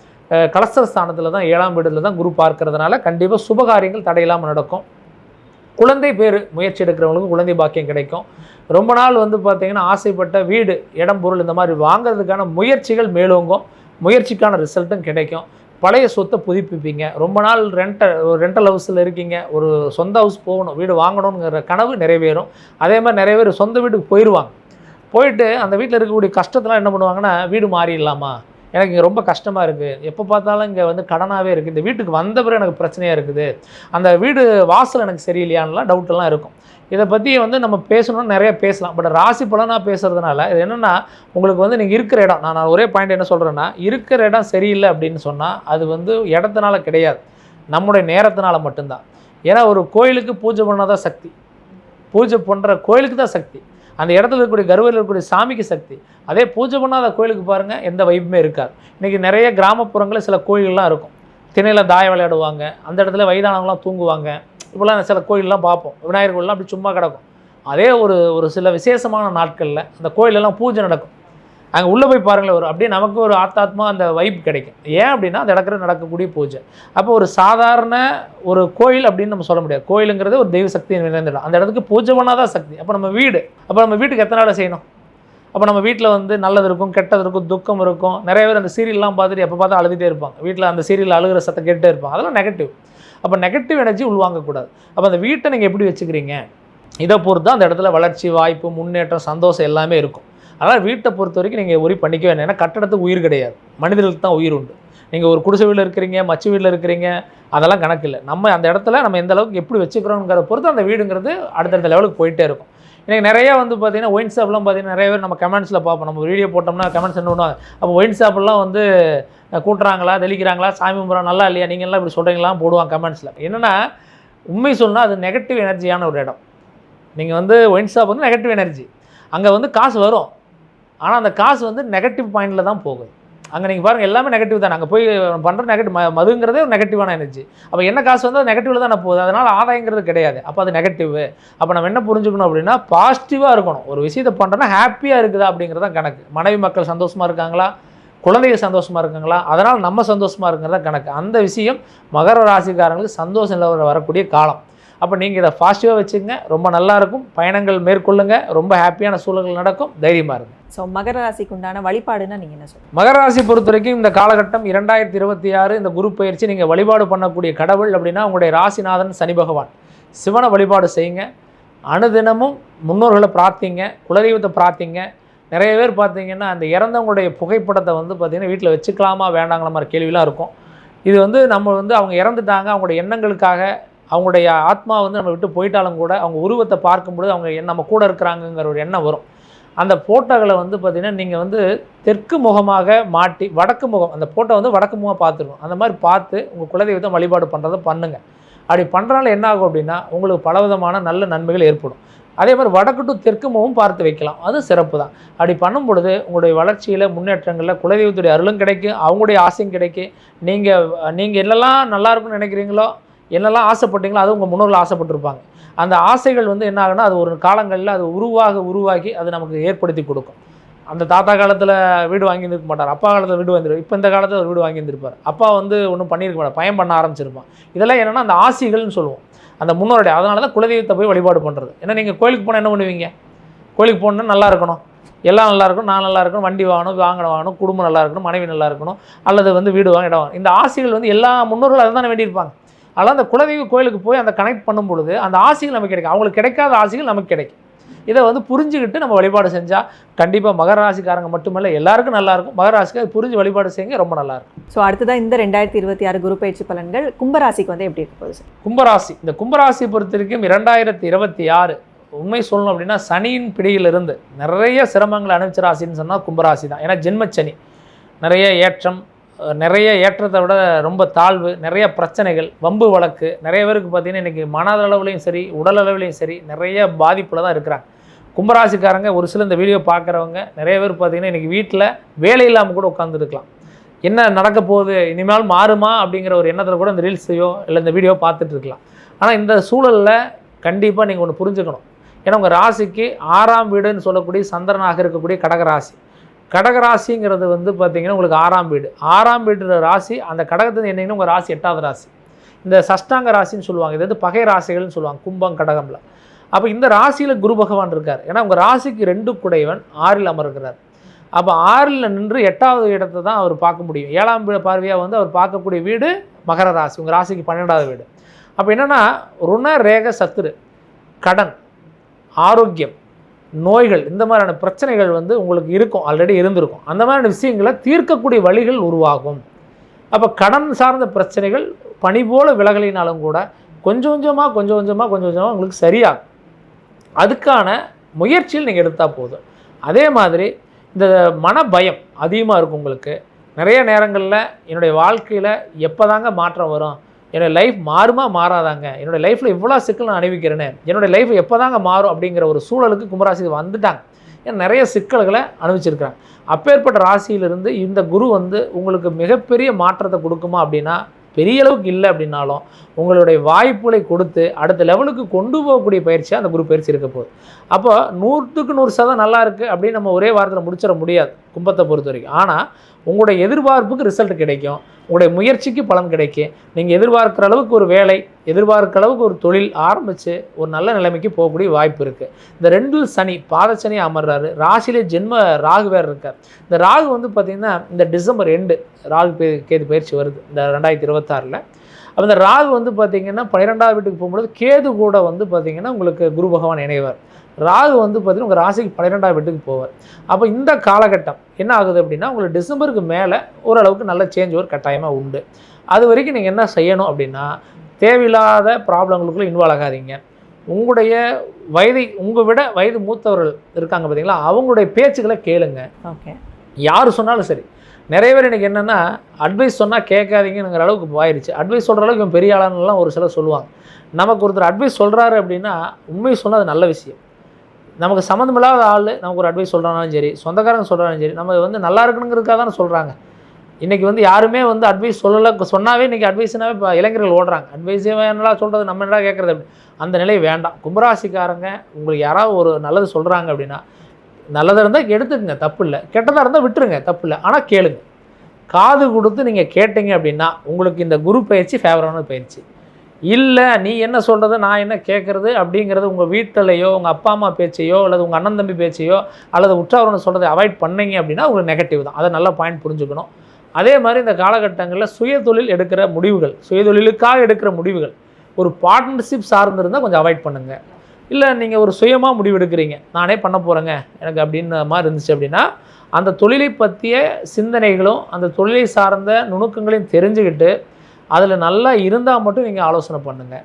கலஸ்தர ஸ்தானத்தில் தான் 7ஆம் வீட்டில் தான் குரு பார்க்கறதுனால கண்டிப்பாக சுபகாரியங்கள் தடையில்லாமல் நடக்கும். குழந்தை பேர் முயற்சி எடுக்கிறவங்களுக்கு குழந்தை பாக்கியம் கிடைக்கும். ரொம்ப நாள் வந்து பார்த்திங்கன்னா ஆசைப்பட்ட வீடு, இடம், பொருள் இந்த மாதிரி வாங்கிறதுக்கான முயற்சிகள் மேலோங்கும், முயற்சிக்கான ரிசல்ட்டும் கிடைக்கும். பழைய சொத்தை புதுப்பிப்பீங்க. ரொம்ப நாள் ரெண்டல் ஹவுஸில் இருக்கீங்க, ஒரு சொந்த ஹவுஸ் போகணும், வீடு வாங்கணுங்கிற கனவு நிறைவேறும். அதே மாதிரி நிறைய பேர் சொந்த வீட்டுக்கு போயிடுவாங்க. போயிட்டு அந்த வீட்டில் இருக்கக்கூடிய கஷ்டத்தெல்லாம் என்ன பண்ணுவாங்கன்னா, வீடு மாறிடலாமா, எனக்கு இங்கே ரொம்ப கஷ்டமாக இருக்குது, எப்போ பார்த்தாலும் இங்கே வந்து கடனாகவே இருக்குது, இந்த வீட்டுக்கு வந்த பிறகு எனக்கு பிரச்சனையாக இருக்குது, அந்த வீடு வாசல் எனக்கு சரியில்லையான்லாம் டவுட்டெல்லாம் இருக்கும். இதை பற்றி வந்து நம்ம பேசணும்னு நிறைய பேசலாம். பட் ராசி பலனாக பேசுகிறதுனால இது என்னென்னா, உங்களுக்கு வந்து நீங்கள் இருக்கிற இடம், நான் ஒரே பாயிண்ட் என்ன சொல்கிறேன்னா, இருக்கிற இடம் சரியில்லை அப்படின்னு சொன்னால் அது வந்து இடத்தினால கிடையாது, நம்முடைய நேரத்தினால மட்டும்தான். ஏன்னா ஒரு கோயிலுக்கு பூஜை பண்ணாதான் சக்தி, பூஜை பண்ணுற கோயிலுக்கு தான் சக்தி, அந்த இடத்துல இருக்கக்கூடிய கருவறையில் இருக்கக்கூடிய சாமிக்கு சக்தி. அதே பூஜை பண்ணாத கோயிலுக்கு பாருங்கள், எந்த வைப்புமே இருக்காது. இன்றைக்கி நிறைய கிராமப்புறங்களில் சில கோயிலெலாம் இருக்கும், திணையில் தாய விளையாடுவாங்க, அந்த இடத்துல வயதானவங்களாம் தூங்குவாங்க, இப்போலாம் சில கோயிலெலாம் பார்ப்போம், விநாயகர் கோயிலெலாம் அப்படி சும்மா கிடக்கும். அதே ஒரு சில விசேஷமான நாட்களில் அந்த கோயிலெல்லாம் பூஜை நடக்கும். அங்கே உள்ளே போய் பாருங்களேன், அப்படியே நமக்கு ஒரு ஆத்மா அந்த வைப் கிடைக்கும். ஏன் அப்படின்னா அந்த இடத்துல நடக்கக்கூடிய பூஜை. அப்போ ஒரு சாதாரண ஒரு கோயில் அப்படின்னு நம்ம சொல்ல முடியாது. கோயிலுங்கிறது ஒரு தெய்வ சக்தி நிறைந்திடும். அந்த இடத்துக்கு பூஜை பண்ணாதான் சக்தி. அப்போ நம்ம வீட்டுக்கு எத்தனை வேலை செய்யணும்? அப்போ நம்ம வீட்டில் வந்து நல்லது இருக்கும், கெட்டது இருக்கும், துக்கம் இருக்கும். நிறைய பேர் அந்த சீரியல்லாம் பார்த்துட்டு எப்போ பார்த்தா அழுதுகிட்டே இருப்பாங்க, வீட்டில் அந்த சீரியல் அழுகிற சத்தம் கேட்டுகிட்டே இருப்பாங்க. அதெல்லாம் நெகட்டிவ். அப்போ நெகட்டிவ் எனர்ஜி உள்வாங்கக்கூடாது. அப்போ அந்த வீட்டை நீங்கள் எப்படி வச்சுக்கிறீங்க, இதை பொறுத்து தான் அந்த இடத்துல வளர்ச்சி, வாய்ப்பு, முன்னேற்றம், சந்தோஷம் எல்லாமே இருக்கும். அதனால் வீட்டை பொறுத்த வரைக்கும் நீங்கள் ஒரி பண்ணிக்க வேண்டாம். ஏன்னா கட்டடத்துக்கு உயிர் கிடையாது, மனிதர்களுக்கு தான் உயிர் உண்டு. நீங்கள் ஒரு குடிசை வீட்டில் இருக்கிறீங்க, மச்சு வீட்டில் இருக்கிறீங்க, அதெல்லாம் கணக்கு இல்லை. நம்ம அந்த இடத்துல நம்ம எந்த அளவுக்கு எப்படி வச்சுக்கிறோங்கிறத பொறுத்து அந்த வீடுங்கிறது அடுத்தடுத்த லெவலுக்கு போயிட்டே இருக்கும். எனக்கு நிறையா வந்து பார்த்திங்கன்னா ஒயின் ஷாப்லாம் பார்த்திங்கன்னா நிறைய பேர் நம்ம கமெண்ட்ஸில் பார்ப்போம். நம்ம வீடியோ போட்டோம்னா கமெண்ட்ஸ் என்ன பண்ணுவாங்க, அப்போ ஒயின் ஷாப்லாம் வந்து கூட்டுறாங்களா, தெளிக்கிறாங்களா, சாமி கும்பிட்றா, நல்லா இல்லையா, நீங்கள்லாம் இப்படி சொல்கிறீங்களாம் போடுவாங்க கமெண்ட்ஸில். என்னென்னா உண்மை சொன்னால் அது நெகட்டிவ் எனர்ஜியான ஒரு இடம். நீங்கள் வந்து ஒயின் ஷாப் வந்து நெகட்டிவ் எனர்ஜி, அங்கே வந்து காசு வரும், ஆனால் அந்த காசு வந்து நெகட்டிவ் பாயிண்டில் தான் போகுது. அங்கே நீங்கள் பாருங்கள் எல்லாமே நெகட்டிவ் தான். அங்கே போய் பண்ணுற நெகட்டிவ் மதுங்கிறதே ஒரு நெகட்டிவான எனர்ஜி. அப்போ என்ன காசு வந்து அது நெகட்டிவில் தான் போகுது, அதனால் ஆதாயங்கிறது கிடையாது. அப்போ அது நெகட்டிவ். அப்போ நம்ம என்ன புரிஞ்சுக்கணும் அப்படின்னா, பாசிட்டிவாக இருக்கணும். ஒரு விஷயத்தை பண்ணுறோன்னா ஹாப்பியாக இருக்குதா அப்படிங்கிறத கணக்கு. மனைவி மக்கள் சந்தோஷமாக இருக்காங்களா, குழந்தைகள் சந்தோஷமாக இருக்காங்களா, அதனால் நம்ம சந்தோஷமாக இருக்கிறதா கணக்கு. அந்த விஷயம் மகர ராசிக்காரங்களுக்கு சந்தோஷம் இல்லாத வரக்கூடிய காலம். அப்போ நீங்கள் இதை பாசிட்டிவாக வச்சுங்க, ரொம்ப நல்லாயிருக்கும். பயணங்கள் மேற்கொள்ளுங்க, ரொம்ப ஹாப்பியான சூழல்கள் நடக்கும், தைரியமாக இருங்க. ஸோ மகர ராசிக்கு உண்டான வழிபாடுன்னா நீங்கள் என்ன சொல்லுங்கள்? மகர ராசி பொறுத்த வரைக்கும் இந்த காலகட்டம் 2026 இந்த குரு பயிற்சி நீங்கள் வழிபாடு பண்ணக்கூடிய கடவுள் அப்படின்னா உங்களுடைய ராசிநாதன் சனி பகவான். சிவனை வழிபாடு செய்யுங்க, அனுதினமும் முன்னோர்களை பிரார்த்திங்க, குலதெய்வத்தை பிரார்த்திங்க. நிறைய பேர் பார்த்தீங்கன்னா அந்த இறந்தவங்களுடைய புகைப்படத்தை வந்து பார்த்திங்கன்னா வீட்டில் வச்சுக்கலாமா வேண்டாங்கிற மாதிரி கேள்விலாம் இருக்கும். இது வந்து நம்ம வந்து அவங்க இறந்துட்டாங்க, அவங்களுடைய எண்ணங்களுக்காக அவங்களுடைய ஆத்மா வந்து நம்ம விட்டு போயிட்டாலும் கூட அவங்க உருவத்தை பார்க்கும்பொழுது அவங்க நம்ம கூட இருக்கிறாங்கங்கிற ஒரு எண்ணம் வரும். அந்த ஃபோட்டோகளை வந்து பார்த்திங்கன்னா நீங்கள் வந்து தெற்கு முகமாக மாட்டி வடக்கு முகம், அந்த ஃபோட்டோ வந்து வடக்கு முகம் பார்த்துருக்கணும். அந்த மாதிரி பார்த்து உங்கள் குலதெய்வத்தை வழிபாடு பண்ணுறதை பண்ணுங்கள். அப்படி பண்ணுறனால என்ன ஆகும் அப்படின்னா உங்களுக்கு பலவிதமான நல்ல நன்மைகள் ஏற்படும். அதே மாதிரி வடக்கு டு தெற்கு முகம் பார்த்து வைக்கலாம், அது சிறப்பு தான். அப்படி பண்ணும் பொழுது உங்களுடைய வளர்ச்சியில் முன்னேற்றங்களில் குலதெய்வத்துடைய அருளும் கிடைக்கும், அவங்களுடைய ஆசையும் கிடைக்கும். நீங்கள் என்னெல்லாம் நல்லா இருக்குன்னு நினைக்கிறீங்களோ, என்னெல்லாம் ஆசைப்பட்டீங்களோ அது உங்கள் முன்னோர்கள் ஆசைப்பட்டிருப்பாங்க. அந்த ஆசைகள் வந்து என்ன ஆகுனா அது ஒரு காலங்களில் அது உருவாகி அது நமக்கு ஏற்படுத்தி கொடுக்கும். அந்த தாத்தா காலத்தில் வீடு வாங்கியிருக்க மாட்டார், அப்பா காலத்தில் வீடு வாங்கியிருப்பார், இப்போ இந்த காலத்தில் வீடு வாங்கியிருந்திருப்பார். அப்பா வந்து ஒன்றும் பண்ணியிருக்க மாட்டார், பயம் பண்ண ஆரம்பிச்சிருப்பான். இதெல்லாம் என்னென்னா அந்த ஆசைகள்னு சொல்லுவோம், அந்த முன்னோருடைய. அதனால தான் குலதெய்வத்தை போய் வழிபாடு பண்ணுறது. ஏன்னா நீங்கள் கோயிலுக்கு போனால் என்ன பண்ணுவீங்க? கோயிலுக்கு போனால் நல்லா இருக்கணும், எல்லாம் நல்லா இருக்கணும், நான் நல்லா இருக்கணும், வண்டி வாங்கணும், குடும்பம் நல்லா இருக்கணும், மனைவி நல்லா இருக்கணும், அல்லது வந்து வீடு வாங்க, இடம் வாங்க. இந்த ஆசைகள் வந்து எல்லா முன்னோர்களும் அதை தானே வேண்டியிருப்பாங்க. அதனால் அந்த குலதெய்வ கோயிலுக்கு போய் அந்த கனெக்ட் பண்ணும் பொழுது அந்த ஆசைகள் நமக்கு கிடைக்கும், அவங்களுக்கு கிடைக்காத ஆசைகள் நமக்கு கிடைக்கும். இதை வந்து புரிஞ்சுக்கிட்டு நம்ம வழிபாடு செஞ்சால் கண்டிப்பாக மகர ராசிக்காரங்க மட்டுமல்ல எல்லாருக்கும் நல்லாயிருக்கும். மகர ராசிக்கு அது புரிஞ்சு வழிபாடு செய்யுங்க, ரொம்ப நல்லாயிருக்கும். ஸோ அடுத்ததான் இந்த 2026 குரு பயிற்சி பலன்கள் கும்பராசிக்கு வந்து எப்படி இருக்க போகுது சார்? கும்பராசி, இந்த கும்பராசி பொறுத்த வரைக்கும் 2026 உண்மை சொல்லணும் அப்படின்னா சனியின் பிடியிலிருந்து நிறைய சிரமங்களை அனுப்பிச்ச ராசின்னு சொன்னால் கும்பராசி தான். ஏன்னா ஜென்மச்சனி, நிறைய ஏற்றம், நிறைய ஏற்றத்தை விட ரொம்ப தாழ்வு, நிறைய பிரச்சனைகள், வம்பு வழக்கு. நிறைய பேருக்கு பார்த்திங்கன்னா இன்றைக்கி மனதளவுலையும் சரி உடல் அளவுலையும் சரி நிறைய பாதிப்பில் தான் இருக்கிறாங்க கும்பராசிக்காரங்க. ஒரு சில இந்த வீடியோ பார்க்குறவங்க நிறைய பேர் பார்த்திங்கன்னா இன்றைக்கி வீட்டில் வேலை இல்லாமல் கூட உட்காந்துருக்கலாம். என்ன நடக்க போகுது, இனிமேல் மாறுமா அப்படிங்கிற ஒரு எண்ணத்தில் கூட இந்த ரீல்ஸையோ இல்லை இந்த வீடியோ பார்த்துட்டு இருக்கலாம். ஆனால் இந்த சூழலில் கண்டிப்பாக நீங்கள் ஒன்று புரிஞ்சுக்கணும். ஏன்னா உங்கள் ராசிக்கு 6ஆம் வீடுன்னு சொல்லக்கூடிய சந்திரனாக இருக்கக்கூடிய கடகராசி. கடகராசிங்கிறது வந்து பார்த்திங்கன்னா உங்களுக்கு 6ஆம் வீடு. 6ஆம் வீடு ராசி அந்த கடகத்தில் என்னங்கன்னா உங்கள் ராசி 8வது ராசி. இந்த சஷ்டாங்க ராசின்னு சொல்லுவாங்க, இது வந்து பகை ராசிகள்னு சொல்லுவாங்க கும்பம் கடகம்ல. அப்போ இந்த ராசியில் குரு பகவான் இருக்கார். ஏன்னா உங்கள் ராசிக்கு 2 குடைவன் 6ல் அமர்கிறார். அப்போ 6ல் நின்று 8வது இடத்தை தான் அவர் பார்க்க முடியும். 7ஆம் வீடு பார்வையாக வந்து அவர் பார்க்கக்கூடிய வீடு மகர ராசி, உங்கள் ராசிக்கு 12வது வீடு. அப்போ என்னென்னா ருண ரேக சத்துரு, கடன், ஆரோக்கியம், நோய்கள், இந்த மாதிரியான பிரச்சனைகள் வந்து உங்களுக்கு இருக்கும், ஆல்ரெடி இருந்திருக்கும். அந்த மாதிரியான விஷயங்களை தீர்க்கக்கூடிய வழிகள் உருவாகும். அப்போ கடன் சார்ந்த பிரச்சனைகள் பனி போல விலகலினாலும் கூட கொஞ்சம் கொஞ்சமாக உங்களுக்கு சரியாகும். அதுக்கான முயற்சியில் நீங்கள் எடுத்தால் போதும். அதே மாதிரி இந்த மன பயம் அதிகமாக இருக்கும் உங்களுக்கு. நிறைய நேரங்களில் என்னுடைய வாழ்க்கையில் எப்போ தாங்க மாற்றம் வரும், என்னோடய லைஃப் மாறுமா மாறாதாங்க, என்னோடய லைஃப்பில் இவ்வளோ சிக்கல் நான் அனுபவிக்கிறேன்னு, என்னோடய லைஃப் எப்போ தாங்க மாறும் அப்படிங்கிற ஒரு சூழலுக்கு கும்பராசிக்கு வந்துட்டாங்க. ஏன்னா நிறைய சிக்கல்களை அனுபவிச்சிருக்கிறாங்க. அப்பேற்பட்ட ராசியிலிருந்து இந்த குரு வந்து உங்களுக்கு மிகப்பெரிய மாற்றத்தை கொடுக்குமா அப்படின்னா பெரிய அளவுக்கு இல்லை அப்படின்னாலும் உங்களுடைய வாய்ப்புகளை கொடுத்து அடுத்த லெவலுக்கு கொண்டு போகக்கூடிய பயிற்சியாக அந்த குரு பயிற்சி இருக்க போகுது. அப்போ 100க்கு 100% நல்லா இருக்குது அப்படின்னு நம்ம ஒரே வாரத்தில் முடிச்சிட முடியாது கும்பத்தை பொறுத்த வரைக்கும். ஆனால் உங்களுடைய எதிர்பார்ப்புக்கு ரிசல்ட் கிடைக்கும், உங்களுடைய முயற்சிக்கு பலன் கிடைக்கும். நீங்கள் எதிர்பார்க்குற அளவுக்கு ஒரு வேலை, எதிர்பார்க்குற அளவுக்கு ஒரு தொழில் ஆரம்பித்து ஒரு நல்ல நிலைமைக்கு போகக்கூடிய வாய்ப்பு இருக்குது. இந்த 2ல் சனி பாதச்சனி அமர்றாரு, ராசியிலே ஜென்ம ராகு வேறு இருக்கார். இந்த ராகு வந்து பார்த்திங்கன்னா இந்த டிசம்பர் 2 ராகு கேது பயிற்சி வருது இந்த 2026. அப்போ இந்த ராகு வந்து பார்த்திங்கன்னா 12வது வீட்டுக்கு போகும்போது கேது கூட வந்து பார்த்திங்கன்னா உங்களுக்கு குரு பகவான் இணைவார். ராகு வந்து பார்த்திங்கன்னா உங்கள் ராசிக்கு 12வது வீட்டுக்கு போவார். அப்போ இந்த காலகட்டம் என்ன ஆகுது அப்படின்னா உங்களுக்கு டிசம்பருக்கு மேலே ஓரளவுக்கு நல்ல சேஞ்ச் ஒரு கட்டாயமாக உண்டு. அது வரைக்கும் நீங்கள் என்ன செய்யணும் அப்படின்னா தேவையில்லாத ப்ராப்ளங்களுக்குள்ளே இன்வால்வ் ஆகாதீங்க. உங்களுடைய உங்கள் விட வயது மூத்தவர்கள் இருக்காங்க பார்த்தீங்களா, அவங்களுடைய பேச்சுக்களை கேளுங்க. ஓகே, யார் சொன்னாலும் சரி. நிறைய பேர் எனக்கு என்னென்னா அட்வைஸ் சொன்னால் கேட்காதீங்கிற அளவுக்கு ஆயிடுச்சு. அட்வைஸ் சொல்கிற அளவுக்கு இவன் பெரிய ஆளானலாம் ஒரு சிலர் சொல்லுவாங்க. நமக்கு ஒருத்தர் அட்வைஸ் சொல்கிறாரு அப்படின்னா உண்மை சொன்னால் அது நல்ல விஷயம். நமக்கு சம்மந்தமில்லாத ஆள் நமக்கு ஒரு அட்வைஸ் சொல்கிறானாலும் சரி, சொந்தக்காரங்க சொல்கிறாலும் சரி, நம்ம வந்து நல்லா இருக்கணுங்கிறதுக்காக தானே சொல்கிறாங்க. இன்றைக்கி வந்து யாருமே வந்து அட்வைஸ் சொன்னாவே இன்றைக்கி அட்வைஸ்னாவே இப்போ இளைஞர்கள் ஓடுறாங்க. அட்வைஸே என்னடா சொல்கிறது, நம்ம என்னடா கேட்குறது அப்படி அந்த நிலை வேண்டாம். கும்பராசிக்காரங்க உங்களுக்கு யாராவது ஒரு நல்லது சொல்கிறாங்க அப்படின்னா நல்லதாக இருந்தால் எடுத்துக்கங்க, தப்பு இல்லை. கெட்டதாக இருந்தால் விட்டுருங்க, தப்பு இல்லை. ஆனால் கேளுங்க, காது கொடுத்து நீங்கள் கேட்டீங்க அப்படின்னா உங்களுக்கு இந்த குரு பயிற்சி ஃபேவரான பயிற்சி. இல்லை நீ என்ன சொல்கிறது நான் என்ன கேட்குறது அப்படிங்கிறது உங்கள் வீட்டிலையோ உங்கள் அப்பா அம்மா பேச்சையோ அல்லது உங்கள் அண்ணன் தம்பி பேச்சையோ அல்லது உற்றார்னு சொல்கிறத அவாய்ட் பண்ணீங்க அப்படின்னா உங்களுக்கு நெகட்டிவ் தான். அதை நல்ல பாயிண்ட் புரிஞ்சுக்கணும். அதே மாதிரி இந்த காலகட்டங்களில் சுயதொழில் எடுக்கிற முடிவுகள், சுயதொழிலுக்காக எடுக்கிற முடிவுகள் ஒரு பார்ட்னர்ஷிப் சார்ந்திருந்தால் கொஞ்சம் அவாய்ட் பண்ணுங்கள். இல்லை நீங்கள் ஒரு சுயமாக முடிவு எடுக்கிறீங்க, நானே பண்ண போகிறேங்க எனக்கு அப்படின்ற மாதிரி இருந்துச்சு அப்படின்னா அந்த தொழிலை பற்றிய சிந்தனைகளும் அந்த தொழிலை சார்ந்த நுணுக்கங்களையும் தெரிஞ்சுக்கிட்டு அதில் நல்லா இருந்தால் மட்டும் நீங்கள் ஆலோசனை பண்ணுங்கள்.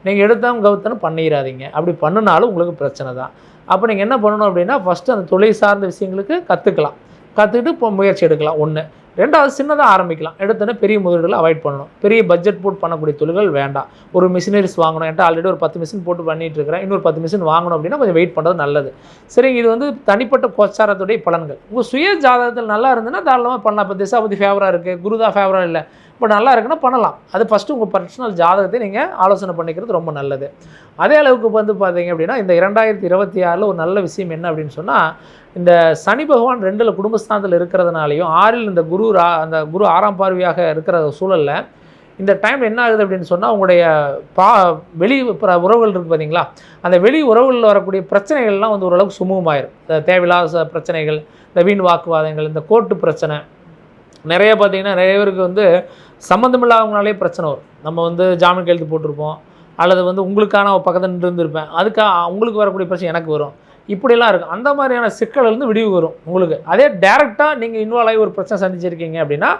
நீங்கள் எடுத்தவங்க கவுத்தன்னு பண்ணிடாதீங்க. அப்படி பண்ணினாலும் உங்களுக்கு பிரச்சனை தான். அப்போ நீங்கள் என்ன பண்ணணும் அப்படின்னா ஃபஸ்ட்டு அந்த தொழில் சார்ந்த விஷயங்களுக்கு கற்றுக்கலாம். கற்றுக்கிட்டு இப்போ முயற்சி எடுக்கலாம். 1. 2வது சின்னதாக ஆரம்பிக்கலாம். எடுத்தோன்னே பெரிய முதலீடுகளை அவாய்ட் பண்ணணும். பெரிய பட்ஜெட் போட்டு பண்ணக்கூடிய தொழில்கள் வேண்டாம். ஒரு மிஷினரிஸ் வாங்கணும், என்கிட்ட ஆல்ரெடி ஒரு 10 மிஷின் போட்டு பண்ணிகிட்டு இருக்கிறேன், இன்னொரு 10 மிஷின் வாங்கணும் அப்படின்னா கொஞ்சம் வெயிட் பண்ணுறது நல்லது. சரிங்க, இது தனிப்பட்ட கோச்சாரத்துடைய பலன்கள். உங்கள் சுய ஜாதகத்தில் நல்லா இருந்ததுன்னா தாராளமாக பண்ணலாம். இப்போ திசாபதி ஃபேவராக இருக்குது, குருதா ஃபேவராக இல்லை, இப்போ நல்லா இருக்குன்னா பண்ணலாம். அது ஃபஸ்ட்டு உங்கள் பர்சனல் ஜாதகத்தை நீங்கள் ஆலோசனை பண்ணிக்கிறது ரொம்ப நல்லது. அதே அளவுக்கு பார்த்தீங்க அப்படின்னா இந்த 2026 ஒரு நல்ல விஷயம் என்ன அப்படின்னு சொன்னால், இந்த சனி பகவான் 2ல் குடும்பஸ்தானத்தில் இருக்கிறதுனாலையும் 6ல் இந்த குரு 6ஆம் பார்வையாக இருக்கிற சூழலில் இந்த டைம் என்ன ஆகுது அப்படின்னு சொன்னால் உங்களுடைய வெளி உறவுகள் இருக்குது பார்த்தீங்களா, அந்த வெளி உறவுகளில் வரக்கூடிய பிரச்சனைகள்லாம் ஓரளவுக்கு சுமூகமாயிரும். இந்த தேவையில்லாத பிரச்சனைகள், இந்த வீண் வாக்குவாதங்கள், இந்த கோர்ட்டு பிரச்சனை நிறைய பார்த்திங்கன்னா நிறைய பேருக்கு சம்மந்தமில்லாதவங்களாலே பிரச்சனை வரும். நம்ம ஜாமீன் கையெழுத்து போட்டிருப்போம், அல்லது உங்களுக்கான பக்கத்தில் இருந்திருப்பேன், அதுக்காக உங்களுக்கு வரக்கூடிய பிரச்சனை எனக்கு வரும், இப்படிலாம் இருக்கும். அந்த மாதிரியான சிக்கல்லேருந்து விடிவு வரும் உங்களுக்கு. அதே டேரெக்டாக நீங்கள் இன்வால்வ் ஆகி ஒரு பிரச்சனை சந்திச்சிருக்கீங்க அப்படின்னா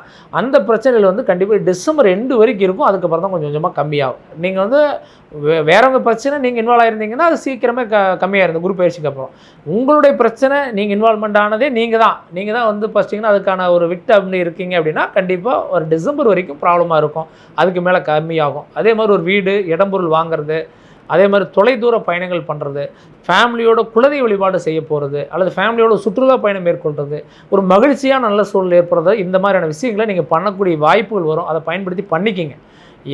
அந்த பிரச்சனைகள் கண்டிப்பாக டிசம்பர் எண்டு வரைக்கும் இருக்கும். அதுக்கப்புறம் தான் கொஞ்சம் கொஞ்சமாக கம்மியாகும். நீங்கள் வேறவங்க பிரச்சனை நீங்கள் இன்வால்வ் ஆகிருந்தீங்கன்னா அது சீக்கிரமே கம்மியாக இருந்தது குரு பயிற்சிக்கு அப்புறம். உங்களுடைய பிரச்சனை நீங்கள் இன்வால்மெண்ட் ஆனதே நீங்கள் தான் ஃபஸ்ட்டிங்கன்னா அதுக்கான ஒரு விக்டம் இருக்கீங்க அப்படின்னா கண்டிப்பாக ஒரு டிசம்பர் வரைக்கும் ப்ராப்ளமாக இருக்கும். அதுக்கு மேலே கம்மியாகும். அதே மாதிரி ஒரு வீடு இடம்பொருள் வாங்குறது, அதே மாதிரி தொலைதூர பயணங்கள் பண்ணுறது, ஃபேமிலியோட குலதெய்வ வழிபாடு செய்ய போகிறது, அல்லது ஃபேமிலியோட சுற்றுலா பயணம் மேற்கொள்கிறது, ஒரு மகிழ்ச்சியான நல்ல சூழல் ஏற்படுறது, இந்த மாதிரியான விஷயங்களை நீங்கள் பண்ணக்கூடிய வாய்ப்புகள் வரும். அதை பயன்படுத்தி பண்ணிக்கிங்க.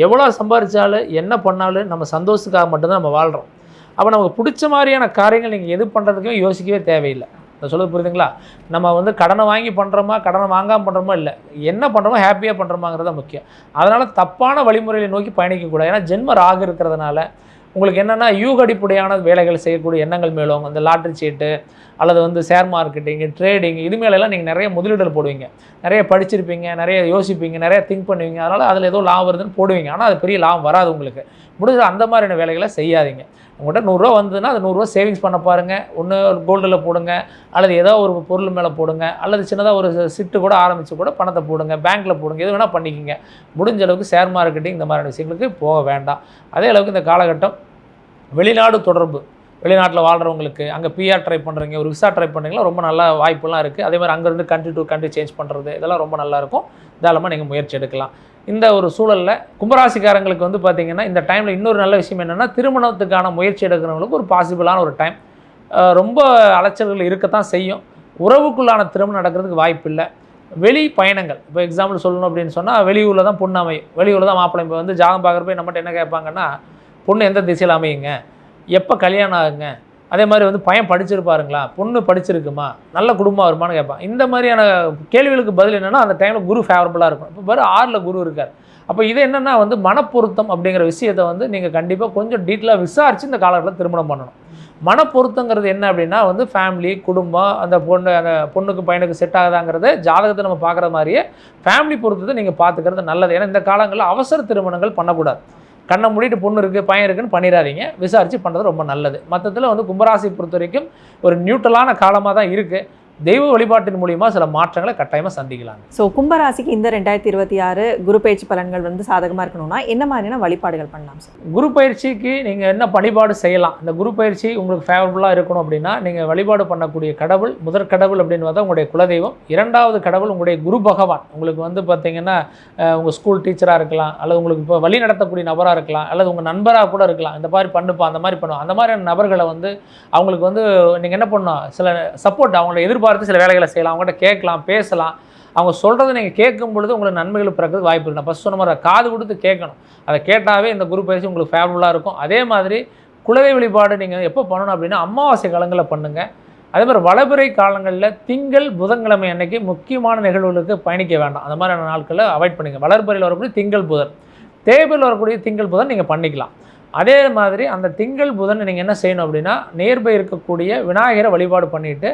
எவ்வளோ சம்பாதிச்சாலும் என்ன பண்ணாலும் நம்ம சந்தோஷத்துக்காக மட்டும்தான் நம்ம வாழ்கிறோம். அப்போ நமக்கு பிடிச்ச மாதிரியான காரியங்கள் நீங்கள் எது பண்ணுறதுக்கும் யோசிக்கவே தேவையில்லை. நான் சொல்கிறது புரியுதுங்களா? நம்ம கடனை வாங்கி பண்ணுறோமா, கடனை வாங்காமல் பண்ணுறோமா இல்லை, என்ன பண்ணுறோமோ ஹாப்பியாக பண்ணுறோமாங்கிறது தான் முக்கியம். அதனால் தப்பான வழிமுறைகளை நோக்கி பயணிக்கக்கூடாது. ஏன்னா ஜென்ம ராகு இருக்கிறதுனால உங்களுக்கு என்னென்னா யூக அடிப்படையான வேலைகள் செய்யக்கூடிய எண்ணங்கள் மேலும் இந்த லாட்ரி சீட்டு அல்லது ஷேர் மார்க்கெட்டிங்கு, ட்ரேடிங், இது மேலெல்லாம் நீங்கள் நிறைய முதலீடுகள் போடுவீங்க. நிறைய படிச்சிருப்பீங்க, நிறைய யோசிப்பீங்க, நிறைய திங்க் பண்ணுவீங்க. அதனால் அதில் ஏதோ லாபம் வருதுன்னு போடுவீங்க. ஆனால் அது பெரிய லாபம் வராது உங்களுக்கு. முடிஞ்ச அந்த மாதிரியான வேலைகளை செய்யாதீங்க. உங்கள்கிட்ட 100 ரூபா வந்ததுன்னா அது 100 ரூபா சேவிங்ஸ் பண்ண பாருங்கள். ஒன்று கோல்டில் போடுங்க, அல்லது ஏதோ ஒரு பொருள் மேலே போடுங்க, அல்லது சின்னதாக ஒரு சிட்டு கூட ஆரம்பித்து கூட பணத்தை போடுங்க, பேங்க்கில் போடுங்க, எது வேணால் பண்ணிக்கிங்க. முடிஞ்ச அளவுக்கு ஷேர் மார்க்கெட்டிங் இந்த மாதிரியான விஷயங்களுக்கு போக வேண்டாம். அதே அளவுக்கு இந்த காலகட்டம் வெளிநாடு தொடர்பு, வெளிநாட்டில் வாழ்கிறவங்களுக்கு அங்கே பிஆர் ட்ரை பண்ணுறீங்க, ஒரு விசா ட்ரை பண்ணுறீங்களா, ரொம்ப நல்ல வாய்ப்புலாம் இருக்குது. அதே மாதிரி அங்கேருந்து கண்ட்ரி டு கண்ட்ரி சேஞ்ச் பண்ணுறது, இதெல்லாம் ரொம்ப நல்லாயிருக்கும். தாராளமாக நீங்கள் முயற்சி எடுக்கலாம். இந்த ஒரு சூழலில் கும்பராசிக்காரங்களுக்கு பார்த்திங்கன்னா இந்த டைமில் இன்னொரு நல்ல விஷயம் என்னென்னா, திருமணத்துக்கான முயற்சி எடுக்கிறவங்களுக்கு ஒரு பாசிபிளான ஒரு டைம். ரொம்ப அலைச்சல்கள் இருக்கத்தான் செய்யும். உறவுக்குள்ளான திருமணம் நடக்கிறதுக்கு வாய்ப்பு இல்லை. வெளி பயணங்கள், இப்போ எக்ஸாம்பிள் சொல்லணும் அப்படின்னு சொன்னால் வெளியூரில் தான் பொண்ணு அமையும், வெளியூரில் தான் மாப்பிள்ளை. இப்போ ஜாதகம் பார்க்குறப்ப நம்மகிட்ட என்ன கேட்பாங்கன்னா, பொண்ணு எந்த திசையில் அமையுங்க, எப்போ கல்யாணம் ஆகுங்க, அதே மாதிரி பையன் படிச்சிருப்பாருங்களா, பொண்ணு படிச்சிருக்குமா, நல்ல குடும்பம் வருமானு கேட்பான். இந்த மாதிரியான கேள்விகளுக்கு பதில் என்னென்னா அந்த டைமில் குரு ஃபேவரபுளாக இருக்கும். இப்போ பாரு 6ல் குரு இருக்கார். அப்போ இது என்னென்னா மனப்பொருத்தம் அப்படிங்கிற விஷயத்தை நீங்கள் கண்டிப்பாக கொஞ்சம் டீட்டெயிலாக விசாரித்து இந்த காலகட்டத்தில் திருமணம் பண்ணணும். மனப்பொருத்தங்கிறது என்ன அப்படின்னா ஃபேமிலி, குடும்பம், அந்த பொண்ணுக்கு பையனுக்கு செட் ஆகுதாங்கிறத ஜாதகத்தை நம்ம பார்க்குற மாதிரியே ஃபேமிலி பொருத்தத்தை நீங்கள் பார்த்துக்கிறது நல்லது. ஏன்னா இந்த காலங்களில் அவசர திருமணங்கள் பண்ணக்கூடாது. கண்ணை மூடிட்டு பொண்ணு இருக்குது பையன் இருக்குன்னு பண்ணிடாதீங்க. விசாரித்து பண்ணுறது ரொம்ப நல்லது. மற்றத்தில் கும்பராசி பொறுத்த வரைக்கும் ஒரு நியூட்ரலான காலமாக தான் இருக்குது. தெய்வ வழிபாட்டின் மூலியமாக சில மாற்றங்களை கட்டாயமாக சந்திக்கலாம். ஸோ கும்பராசிக்கு இந்த 2026 குரு பயிற்சி பலன்கள் சாதகமாக இருக்கணும்னா என்ன மாதிரியான வழிபாடுகள் பண்ணலாம் சார்? குரு பயிற்சிக்கு நீங்கள் என்ன வழிபாடு செய்யலாம்? இந்த குரு பயிற்சி உங்களுக்கு ஃபேவரபுளாக இருக்கணும் அப்படின்னா நீங்கள் வழிபாடு பண்ணக்கூடிய கடவுள், முதற் கடவுள் அப்படின்னு பார்த்தா உங்களுடைய குலதெய்வம். 2வது கடவுள் உங்களுடைய குரு பகவான். உங்களுக்கு பார்த்தீங்கன்னா உங்கள் ஸ்கூல் டீச்சராக இருக்கலாம், அல்லது உங்களுக்கு இப்போ வழி நடத்தக்கூடிய நபராக இருக்கலாம், அல்லது உங்கள் நண்பராக கூட இருக்கலாம். இந்த மாதிரி பண்ணுப்பா, அந்த மாதிரி பண்ணுவோம். அந்த மாதிரியான நபர்களை அவங்களுக்கு நீங்கள் என்ன பண்ணணும், சில சப்போர்ட் அவங்கள எதிர்பார்த்து சில வேலைகளை செய்யலாம். அவங்ககிட்ட கேட்கலாம், பேசலாம். அவங்க சொல்கிறத நீங்கள் கேட்கும் பொழுது உங்களுக்கு நன்மைகள் பிறக்கிறதுக்கு வாய்ப்பு இருக்குது. நான் ஃபஸ்ட் சொன்ன மாதிரி காது கொடுத்து கேட்கணும். அதை கேட்டாவே இந்த குரு பயிற்சி உங்களுக்கு ஃபேவரபுளாக இருக்கும். அதே மாதிரி குலதெய்வ வழிபாடு நீங்கள் எப்போ பண்ணணும் அப்படின்னா அமாவாசை காலங்களில் பண்ணுங்கள். அதே மாதிரி வளபிறை காலங்களில் திங்கள் புதன்கிழமை அன்னைக்கு முக்கியமான நிகழ்வுகளுக்கு பயணிக்க வேண்டாம். அந்த மாதிரியான நாட்களில் அவாய்ட் பண்ணுங்கள். வளர்பிறையில் வரக்கூடிய திங்கள் புதன் தேவையில் வரக்கூடிய திங்கள் புதன் நீங்கள் பண்ணிக்கலாம். அதே மாதிரி அந்த திங்கள் புதன் நீங்கள் என்ன செய்யணும் அப்படின்னா, நியர்பை இருக்கக்கூடிய விநாயகரை வழிபாடு பண்ணிவிட்டு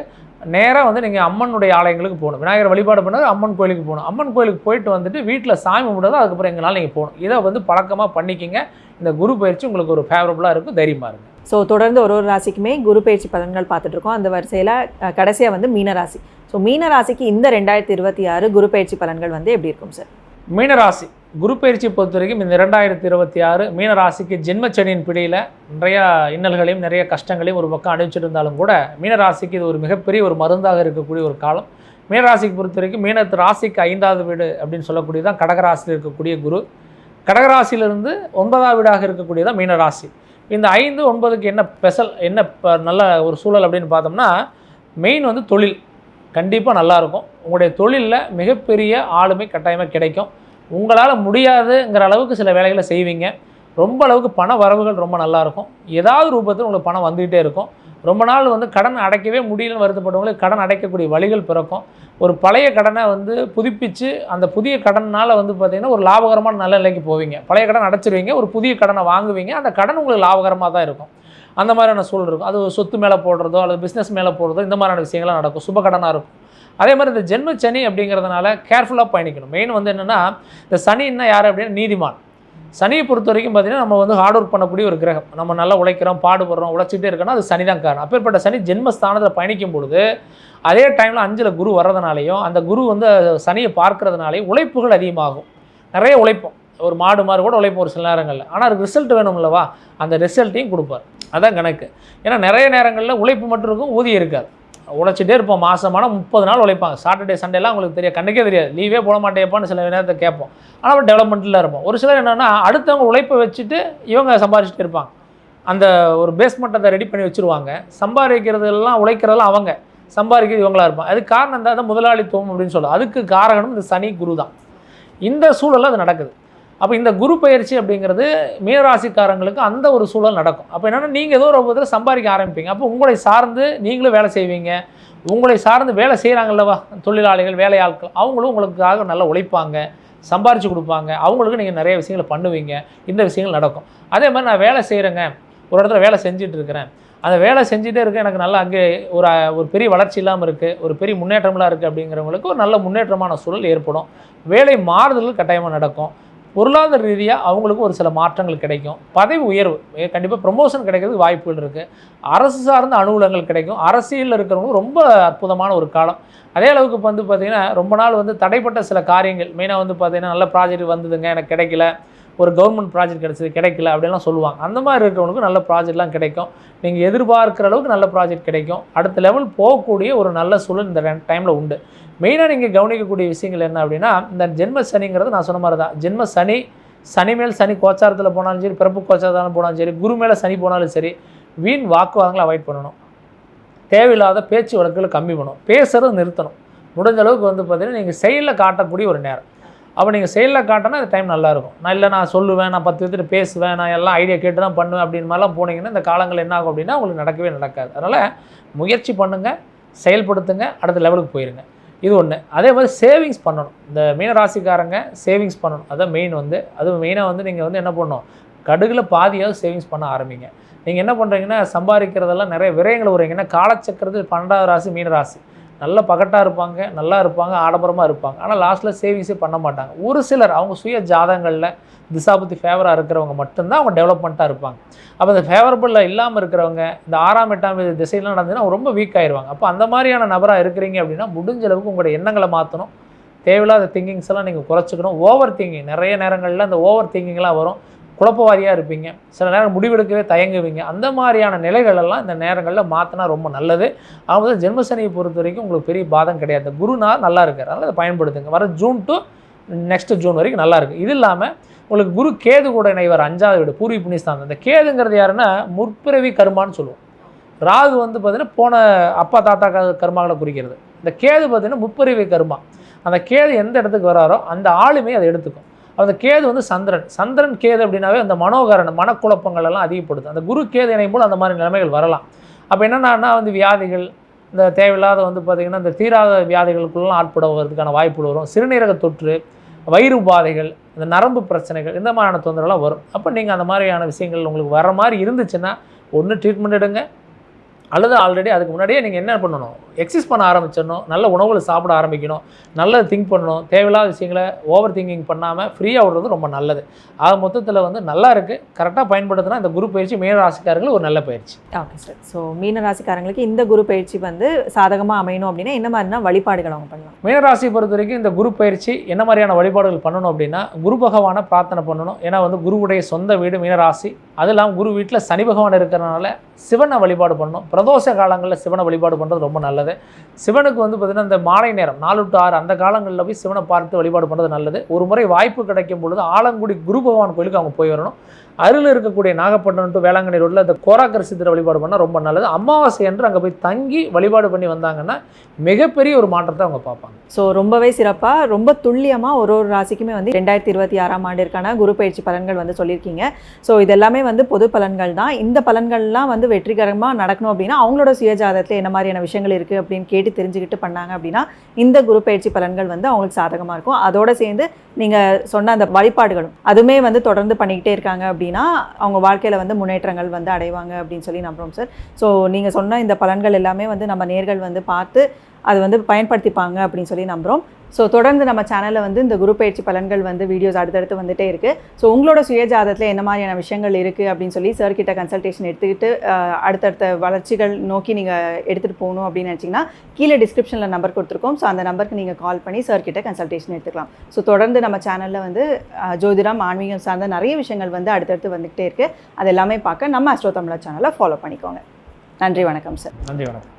நேராக வந்து நீங்கள் அம்மனுடைய ஆலயங்களுக்கு போகணும். விநாயகர் வழிபாடு பண்ணது அம்மன் கோயிலுக்கு போகணும். அம்மன் கோயிலுக்கு போயிட்டு வந்துட்டு வீட்டில் சாமி கும்பிடுறது, அதுக்கப்புறம் எங்களால் நீங்கள் போகணும். இதை வந்து பழக்கமாக பண்ணிக்கிங்க. இந்த குரு பயிற்சி உங்களுக்கு ஒரு ஃபேவரபுளாக இருக்கும். தைரியமாக இருங்க. ஸோ தொடர்ந்து ஒரு ராசிக்குமே குரு பயிற்சி பலன்கள் பார்த்துட்ருக்கோம். அந்த வரிசையில் கடைசியாக வந்து மீனராசி. ஸோ மீனராசிக்கு இந்த 2026 குரு பயிற்சி பலன்கள் வந்து எப்படி இருக்கும் சார்? மீனராசி குரு பயிற்சியை பொறுத்த வரைக்கும் இந்த 2026 மீனராசிக்கு ஜென்மச்சனியின் பிடியில் நிறையா இன்னல்களையும் நிறைய கஷ்டங்களையும் ஒரு பக்கம் அனுப்பிச்சிட்டு இருந்தாலும் கூட மீனராசிக்கு இது ஒரு மிகப்பெரிய ஒரு மருந்தாக இருக்கக்கூடிய ஒரு காலம். மீனராசிக்கு பொறுத்த வரைக்கும் மீனத்து ராசிக்கு 5வது வீடு அப்படின்னு சொல்லக்கூடியதான் கடகராசியில் இருக்கக்கூடிய குரு. கடகராசியிலிருந்து 9வது வீடாக இருக்கக்கூடியதான் மீனராசி. இந்த 5, 9க்கு என்ன ஸ்பெஷல், என்ன நல்ல ஒரு சூழல் அப்படின்னு பார்த்தோம்னா, மெயின் வந்து தொழில் கண்டிப்பாக நல்லாயிருக்கும். உங்களுடைய தொழிலில் மிகப்பெரிய ஆளுமை கட்டாயமாக கிடைக்கும். உங்களால் முடியாதுங்கிற அளவுக்கு சில வேலைகளை செய்வீங்க. ரொம்ப அளவுக்கு பண வரவுகள் ரொம்ப நல்லாயிருக்கும். ஏதாவது ரூபத்தில் உங்களுக்கு பணம் வந்துகிட்டே இருக்கும். ரொம்ப நாள் வந்து கடன் அடைக்கவே முடியலன்னு வருத்தப்பட்டவங்களுக்கு கடன் அடைக்கக்கூடிய வழிகள் பிறக்கும். ஒரு பழைய கடனை வந்து புதுப்பித்து அந்த புதிய கடனால் வந்து பார்த்திங்கன்னா ஒரு லாபகரமான நல்ல நிலைக்கு போவீங்க. பழைய கடன் அடைச்சிருவீங்க, ஒரு புதிய கடனை வாங்குவீங்க. அந்த கடன் உங்களுக்கு லாபகரமாக தான் இருக்கும். அந்த மாதிரியான சூழல் இருக்கும். அது சொத்து மேலே போடுறதோ அல்லது பிஸ்னஸ் மேலே போடுறதோ இந்த மாதிரியான விஷயங்கள்லாம் நடக்கும். சுப கடனாக இருக்கும். அதே மாதிரி இந்த ஜென்ம சனி அப்படிங்கிறதுனால கேர்ஃபுல்லாக பயணிக்கணும். மெயின் வந்து என்னென்னா, இந்த சனின்னா யார் அப்படின்னா நீதிமான். சனியை பொறுத்த வரைக்கும் பார்த்திங்கன்னா நம்ம வந்து ஹார்ட் ஒர்க் பண்ணக்கூடிய ஒரு கிரகம். நம்ம நல்லா உழைக்கிறோம், பாடுபடுறோம், உழைச்சிட்டே இருக்கோன்னா அது சனி தான் காரணம். அப்பேற்பட்ட சனி ஜென்மஸ்தானத்தில் பயணிக்கும் பொழுது அதே டைமில் 5ல் குரு வர்றதுனாலையும் அந்த குரு வந்து சனியை பார்க்கறதுனாலையும் உழைப்புகள் அதிகமாகும். நிறைய உழைப்போம். ஒரு மாடு மாதிரி கூட உழைப்போம் ஒரு சில நேரங்களில். ஆனால் அதுக்கு ரிசல்ட் வேணும்லவா, அந்த ரிசல்ட்டையும் கொடுப்பார். அதான் கணக்கு. ஏன்னா நிறைய நேரங்களில் உழைப்பு மட்டும் இருக்கும், ஊதியம் இருக்காது. உழைச்சிட்டே இருப்போம். மாதமான 30 நாள் உழைப்பாங்க. சாட்டர்டே சண்டேலாம் உங்களுக்கு தெரியாது, கண்ணுக்கே தெரியாது. லீவே போட மாட்டேப்பான்னு சில நேரத்தை கேட்போம். ஆனால் டெவலப்மெண்ட்டில் இருப்போம். ஒரு சிலர் என்னென்னா அடுத்தவங்க உழைப்பை வச்சுட்டு இவங்க சம்பாதிச்சுட்டு இருப்பாங்க. அந்த ஒரு பேஸ்மெண்ட்டை ரெடி பண்ணி வச்சுருவாங்க. சம்பாதிக்கிறதெல்லாம் உழைக்கிறதெல்லாம் அவங்க, சம்பாதிக்கிறது இவங்களாக இருப்பாங்க. அதுக்கு காரணம் தான் முதலாளித்துவம் அப்படின்னு சொல்லுவோம். அதுக்கு காரணம் இந்த சனி குரு தான். இந்த சூழலில் அது நடக்குது. அப்போ இந்த குரு பயிற்சி அப்படிங்கிறது மீனராசிக்காரங்களுக்கு அந்த ஒரு சூழல் நடக்கும். அப்போ என்னென்னா நீங்கள் ஏதோ ஒரு விதத்தில் சம்பாதிக்க ஆரம்பிப்பீங்க. அப்போ உங்களை சார்ந்து நீங்களும் வேலை செய்வீங்க. உங்களை சார்ந்து வேலை செய்கிறாங்கல்லவா தொழிலாளிகள், வேலையாட்கள், அவங்களும் உங்களுக்காக நல்லா உழைப்பாங்க, சம்பாரித்து கொடுப்பாங்க. அவங்களுக்கு நீங்கள் நிறைய விஷயங்களை பண்ணுவீங்க. இந்த விஷயங்கள் நடக்கும். அதே மாதிரி நான் வேலை செய்கிறேங்க, ஒரு இடத்துல வேலை செஞ்சுட்டு இருக்கிறேன், அந்த வேலை செஞ்சுட்டே இருக்கேன், எனக்கு நல்லா அங்கே ஒரு பெரிய வளர்ச்சி இல்லாமல் இருக்குது, ஒரு பெரிய முன்னேற்றமெல்லாம் இருக்குது அப்படிங்கிறவங்களுக்கு ஒரு நல்ல முன்னேற்றமான சூழல் ஏற்படும். வேலை மாறுதல்கள் கட்டாயமாக நடக்கும். பொருளாதார ரீதியாக அவங்களுக்கு ஒரு சில மாற்றங்கள் கிடைக்கும். பதவி உயர்வு கண்டிப்பாக ப்ரொமோஷன் கிடைக்கிறதுக்கு வாய்ப்புகள் இருக்குது. அரசு சார்ந்த அனுகூலங்கள் கிடைக்கும். அரசியலில் இருக்கிறவங்க ரொம்ப அற்புதமான ஒரு காலம். அதே அளவுக்கு வந்து பார்த்திங்கன்னா ரொம்ப நாள் வந்து தடைப்பட்ட சில காரியங்கள், மெயினாக வந்து பார்த்திங்கன்னா நல்ல ப்ராஜெக்ட் வந்ததுங்க, எனக்கு கிடைக்கல, ஒரு கவர்மெண்ட் ப்ராஜெக்ட் கிடச்சிது, கிடைக்கல அப்படின்லாம் சொல்லுவாங்க. அந்த மாதிரி இருக்கிறவங்களுக்கு நல்ல ப்ராஜெக்ட்லாம் கிடைக்கும். நீங்கள் எதிர்பார்க்குற அளவுக்கு நல்ல ப்ராஜெக்ட் கிடைக்கும். அடுத்த லெவல் போகக்கூடிய ஒரு நல்ல சூழல் இந்த டைமில் உண்டு. மெயினாக நீங்கள் கவனிக்கக்கூடிய விஷயங்கள் என்ன அப்படின்னா, இந்த ஜென்ம சனிங்கிறது நான் சொன்ன மாதிரி தான். ஜென்ம சனி, சனி மேல் சனி கோச்சாரத்தில் போனாலும் சரி, பிறப்பு கோச்சாரத்தில் போனாலும் சரி, குரு மேலே சனி போனாலும் சரி, வீண் வாக்குவாதங்களை அவாய்ட் பண்ணணும். தேவையில்லாத பேச்சு வழக்குகளை கம்மி பண்ணணும். பேசுகிறத நிறுத்தணும். முடிஞ்ச அளவுக்கு வந்து பார்த்திங்கன்னா நீங்கள் செயலில் காட்டக்கூடிய ஒரு நேரம். அப்போ நீங்கள் செயலில் காட்டினா அந்த டைம் நல்லாயிருக்கும். நான் சொல்லுவேன், நான் 10 பேர்கிட்ட பேசுவேன், நான் எல்லாம் ஐடியா கேட்டு தான் பண்ணுவேன் அப்படின்னு மாதிரிலாம் போனீங்கன்னா இந்த காலங்கள் என்ன ஆகும் அப்படின்னா உங்களுக்கு நடக்கவே நடக்காது. அதனால் முயற்சி பண்ணுங்கள், செயல்படுத்துங்க, அடுத்த லெவலுக்கு போயிருங்க. இது ஒன்று. அதே மாதிரி சேவிங்ஸ் பண்ணணும். இந்த மீனராசிக்காரங்க சேவிங்ஸ் பண்ணணும். அதான் மெயின் வந்து. அதுவும் மெயினாக வந்து நீங்கள் வந்து என்ன பண்ணணும், கடுகில் பாதியாவது சேவிங்ஸ் பண்ண ஆரம்பிங்க. நீங்கள் என்ன பண்ணுறீங்கன்னா சம்பாதிக்கிறதெல்லாம் நிறைய விரயங்கள் வருவீங்க. ஏன்னா காலச்சக்கரத்து 12வது ராசி மீனராசி. நல்ல பகட்டாக இருப்பாங்க, நல்லா இருப்பாங்க, ஆடம்பரமாக இருப்பாங்க. ஆனால் லாஸ்ட்டில் சேவிங்ஸே பண்ண மாட்டாங்க. ஒரு சிலர் அவங்க சுய ஜாதகங்களில் திசாபுத்தி ஃபேவராக இருக்கிறவங்க மட்டும்தான் அவங்க டெவலப்மெண்ட்டாக இருப்பாங்க. அப்போ இந்த ஃபேவரபுளில் இல்லாமல் இருக்கிறவங்க இந்த 6ஆம் 8ஆம் திசையெல்லாம் நடந்ததுன்னா ரொம்ப வீக் ஆயிடுவாங்க. அப்போ அந்த மாதிரியான நபராக இருக்கிறீங்க அப்படின்னா முடிஞ்ச அளவுக்கு உங்களுடைய எண்ணங்களை மாற்றணும். தேவையில்லாத திங்கிங்ஸ் எல்லாம் நீங்கள் குறைச்சிக்கணும். ஓவர் திங்கிங் நிறைய நேரங்களில் அந்த ஓவர் திங்கிங்லாம் வரும். குழப்பவாதியாக இருப்பீங்க, சில நேரம் முடிவெடுக்கவே தயங்குவீங்க. அந்த மாதிரியான நிலைகளெல்லாம் இந்த நேரங்களில் மாற்றினா ரொம்ப நல்லது. அவங்க ஜென்மசனியை பொறுத்த வரைக்கும் உங்களுக்கு பெரிய பாதம் கிடையாது. குருநாள் நல்லா இருக்கார், அதனால் அதை பயன்படுத்துங்க. வர ஜூன் டு நெக்ஸ்ட் ஜூன் வரைக்கும் நல்லா இருக்குது. இது இல்லாமல் உங்களுக்கு குரு கேது கூட இணைவர் 5வது வீடு பூர்வீக புண்ணியஸ்தானம். இந்த கேதுங்கிறது யாருன்னா முற்பிறவி கர்மான்னு சொல்லுவோம். ராகு வந்து பார்த்திங்கன்னா போன அப்பா தாத்தா கர்மாக்களை குறிக்கிறது. இந்த கேது பார்த்திங்கன்னா முற்பிறவி கர்மா. அந்த கேது எந்த இடத்துக்கு வராரோ அந்த ஆளுமே அதை எடுத்துக்கும். அந்த கேது வந்து சந்திரன் கேது அப்படின்னாவே அந்த மனோகரணம் மனக்குழப்பங்கள் எல்லாம் அதிகப்படுது. அந்த குரு கேது இணையும் போது அந்த மாதிரி நிலைமைகள் வரலாம். அப்போ என்னென்னா வந்து வியாதிகள், இந்த தேவையில்லாத வந்து பார்த்திங்கன்னா இந்த தீராத வியாதிகளுக்குள்ளலாம் ஆட்படுவதற்கான வாய்ப்புகள் வரும். சிறுநீரக தொற்று, வயிறு உபாதைகள், இந்த நரம்பு பிரச்சனைகள் இந்த மாதிரியான தொந்தரவுலாம் வரும். அப்போ நீங்கள் அந்த மாதிரியான விஷயங்கள் உங்களுக்கு வர மாதிரி இருந்துச்சுன்னா ஒன்று ட்ரீட்மெண்ட் எடுங்க, அல்லது ஆல்ரெடி அதுக்கு முன்னாடியே நீங்கள் என்ன பண்ணணும், எக்ஸசைஸ் பண்ண ஆரம்பிச்சிடணும், நல்ல உணவுகளை சாப்பிட ஆரம்பிக்கணும், நல்லது திங்க் பண்ணணும், தேவையில்லாத விஷயங்களை ஓவர் திங்கிங் பண்ணாமல் ஃப்ரீயாக விடுறது ரொம்ப நல்லது. ஆக மொத்தத்தில் வந்து நல்லா இருக்குது, கரெக்டாக பயன்படுத்தினா இந்த குரு பயிற்சி மீன ராசிக்காரங்களுக்கு ஒரு நல்ல பயிற்சி. Okay sir. ஸோ மீன ராசிக்காரங்களுக்கு இந்த குரு பயிற்சி வந்து சாதகமாக அமையணும் அப்படின்னா என்ன மாதிரினா வழிபாடுகள் அவங்க பண்ணலாம்? மீனராசியை பொறுத்த வரைக்கும் இந்த குரு பயிற்சி என்ன மாதிரியான வழிபாடுகள் பண்ணணும் அப்படின்னா, குரு பகவானை பிரார்த்தனை பண்ணணும். ஏன்னா வந்து குருவுடைய சொந்த வீடு மீனராசி, அது இல்லாமல் குரு வீட்டில் சனி பகவான் இருக்கிறனால சிவனை வழிபாடு பண்ணணும். பிரதோஷ காலங்களில் சிவனை வழிபாடு பண்ணுறது ரொம்ப நல்லது. சிவனுக்கு வந்து பார்த்திங்கன்னா இந்த மாலை நேரம் 4 to 6 அந்த காலங்களில் போய் சிவனை பார்த்து வழிபாடு பண்ணுறது நல்லது. ஒரு முறை வாய்ப்பு கிடைக்கும் பொழுது ஆலங்குடி குரு பகவான் கோயிலுக்கு அவங்க போய் வரணும். அருகில் இருக்கக்கூடிய நாகப்பட்டினம் டு வேளாங்கண்ணி ரோட்டில் இந்த கோராக்கர் சித்தரை வழிபாடு பண்ணால் ரொம்ப நல்லது. அமாவாசை என்று அங்கே போய் தங்கி வழிபாடு பண்ணி வந்தாங்கன்னா மிகப்பெரிய ஒரு மாற்றத்தை அவங்க பார்ப்பாங்க. ஸோ ரொம்பவே சிறப்பாக ரொம்ப துல்லியமாக ஒரு ராசிக்குமே வந்து 2026ஆம் ஆண்டிற்கான குரு பயிற்சி பலன்கள் வந்து சொல்லியிருக்கீங்க. ஸோ இதெல்லாமே வந்து பொது பலன்கள் தான். இந்த பலன்கள்லாம் வந்து வெற்றிகரமாக நடக்கணும் அப்படின்னா அவங்களோட சுயஜாதத்தில் என்ன மாதிரியான விஷயங்கள் இருக்குது அப்படின்னு கேட்டு தெரிஞ்சுக்கிட்டு பண்ணாங்க அப்படின்னா இந்த குரு பயிற்சி பலன்கள் வந்து அவங்களுக்கு சாதகமாக இருக்கும். அதோடு சேர்ந்து நீங்கள் சொன்ன அந்த வழிபாடுகளும் அதுவுமே வந்து தொடர்ந்து பண்ணிக்கிட்டே இருக்காங்க அப்படின்னா அவங்க வாழ்க்கையில் வந்து முன்னேற்றங்கள் வந்து அடைவாங்க அப்படின்னு சொல்லி நம்புகிறோம் சார். ஸோ நீங்கள் சொன்ன இந்த பலன்கள் எல்லாமே வந்து நம்ம நேர்கள் வந்து பார்த்து அது வந்து பயன்படுத்திப்பாங்க அப்படின்னு சொல்லி நம்புகிறோம். ஸோ தொடர்ந்து நம்ம சேனலில் வந்து இந்த குரு பயிற்சி பலன்கள் வந்து வீடியோஸ் அடுத்தடுத்து வந்துகிட்டே இருக்குது. ஸோ உங்களோட சுயஜாதத்தில் என்ன மாதிரியான விஷயங்கள் இருக்குது அப்படின்னு சொல்லி சார் கிட்ட கன்சல்டேஷன் எடுத்துக்கிட்டு அடுத்தடுத்த வளர்ச்சிகள் நோக்கி நீங்கள் எடுத்துகிட்டு போகணும் அப்படின்னு நினச்சிங்கன்னா கீழே டிஸ்கிரிப்ஷனில் நம்பர் கொடுத்துருக்கோம். ஸோ அந்த நம்பருக்கு நீங்கள் கால் பண்ணி சார் கிட்ட கன்சல்டேஷன் எடுத்துக்கலாம். ஸோ தொடர்ந்து நம்ம சேனலில் வந்து ஜோதிடம் ஆன்மீகம் சார்ந்த நிறைய விஷயங்கள் வந்து அடுத்தடுத்து வந்துகிட்டே இருக்குது. அது எல்லாமே பார்க்க நம்ம ஆஸ்ட்ரோ தமிழா சேனலை ஃபாலோ பண்ணிக்கோங்க. நன்றி, வணக்கம் சார். நன்றி, வணக்கம்.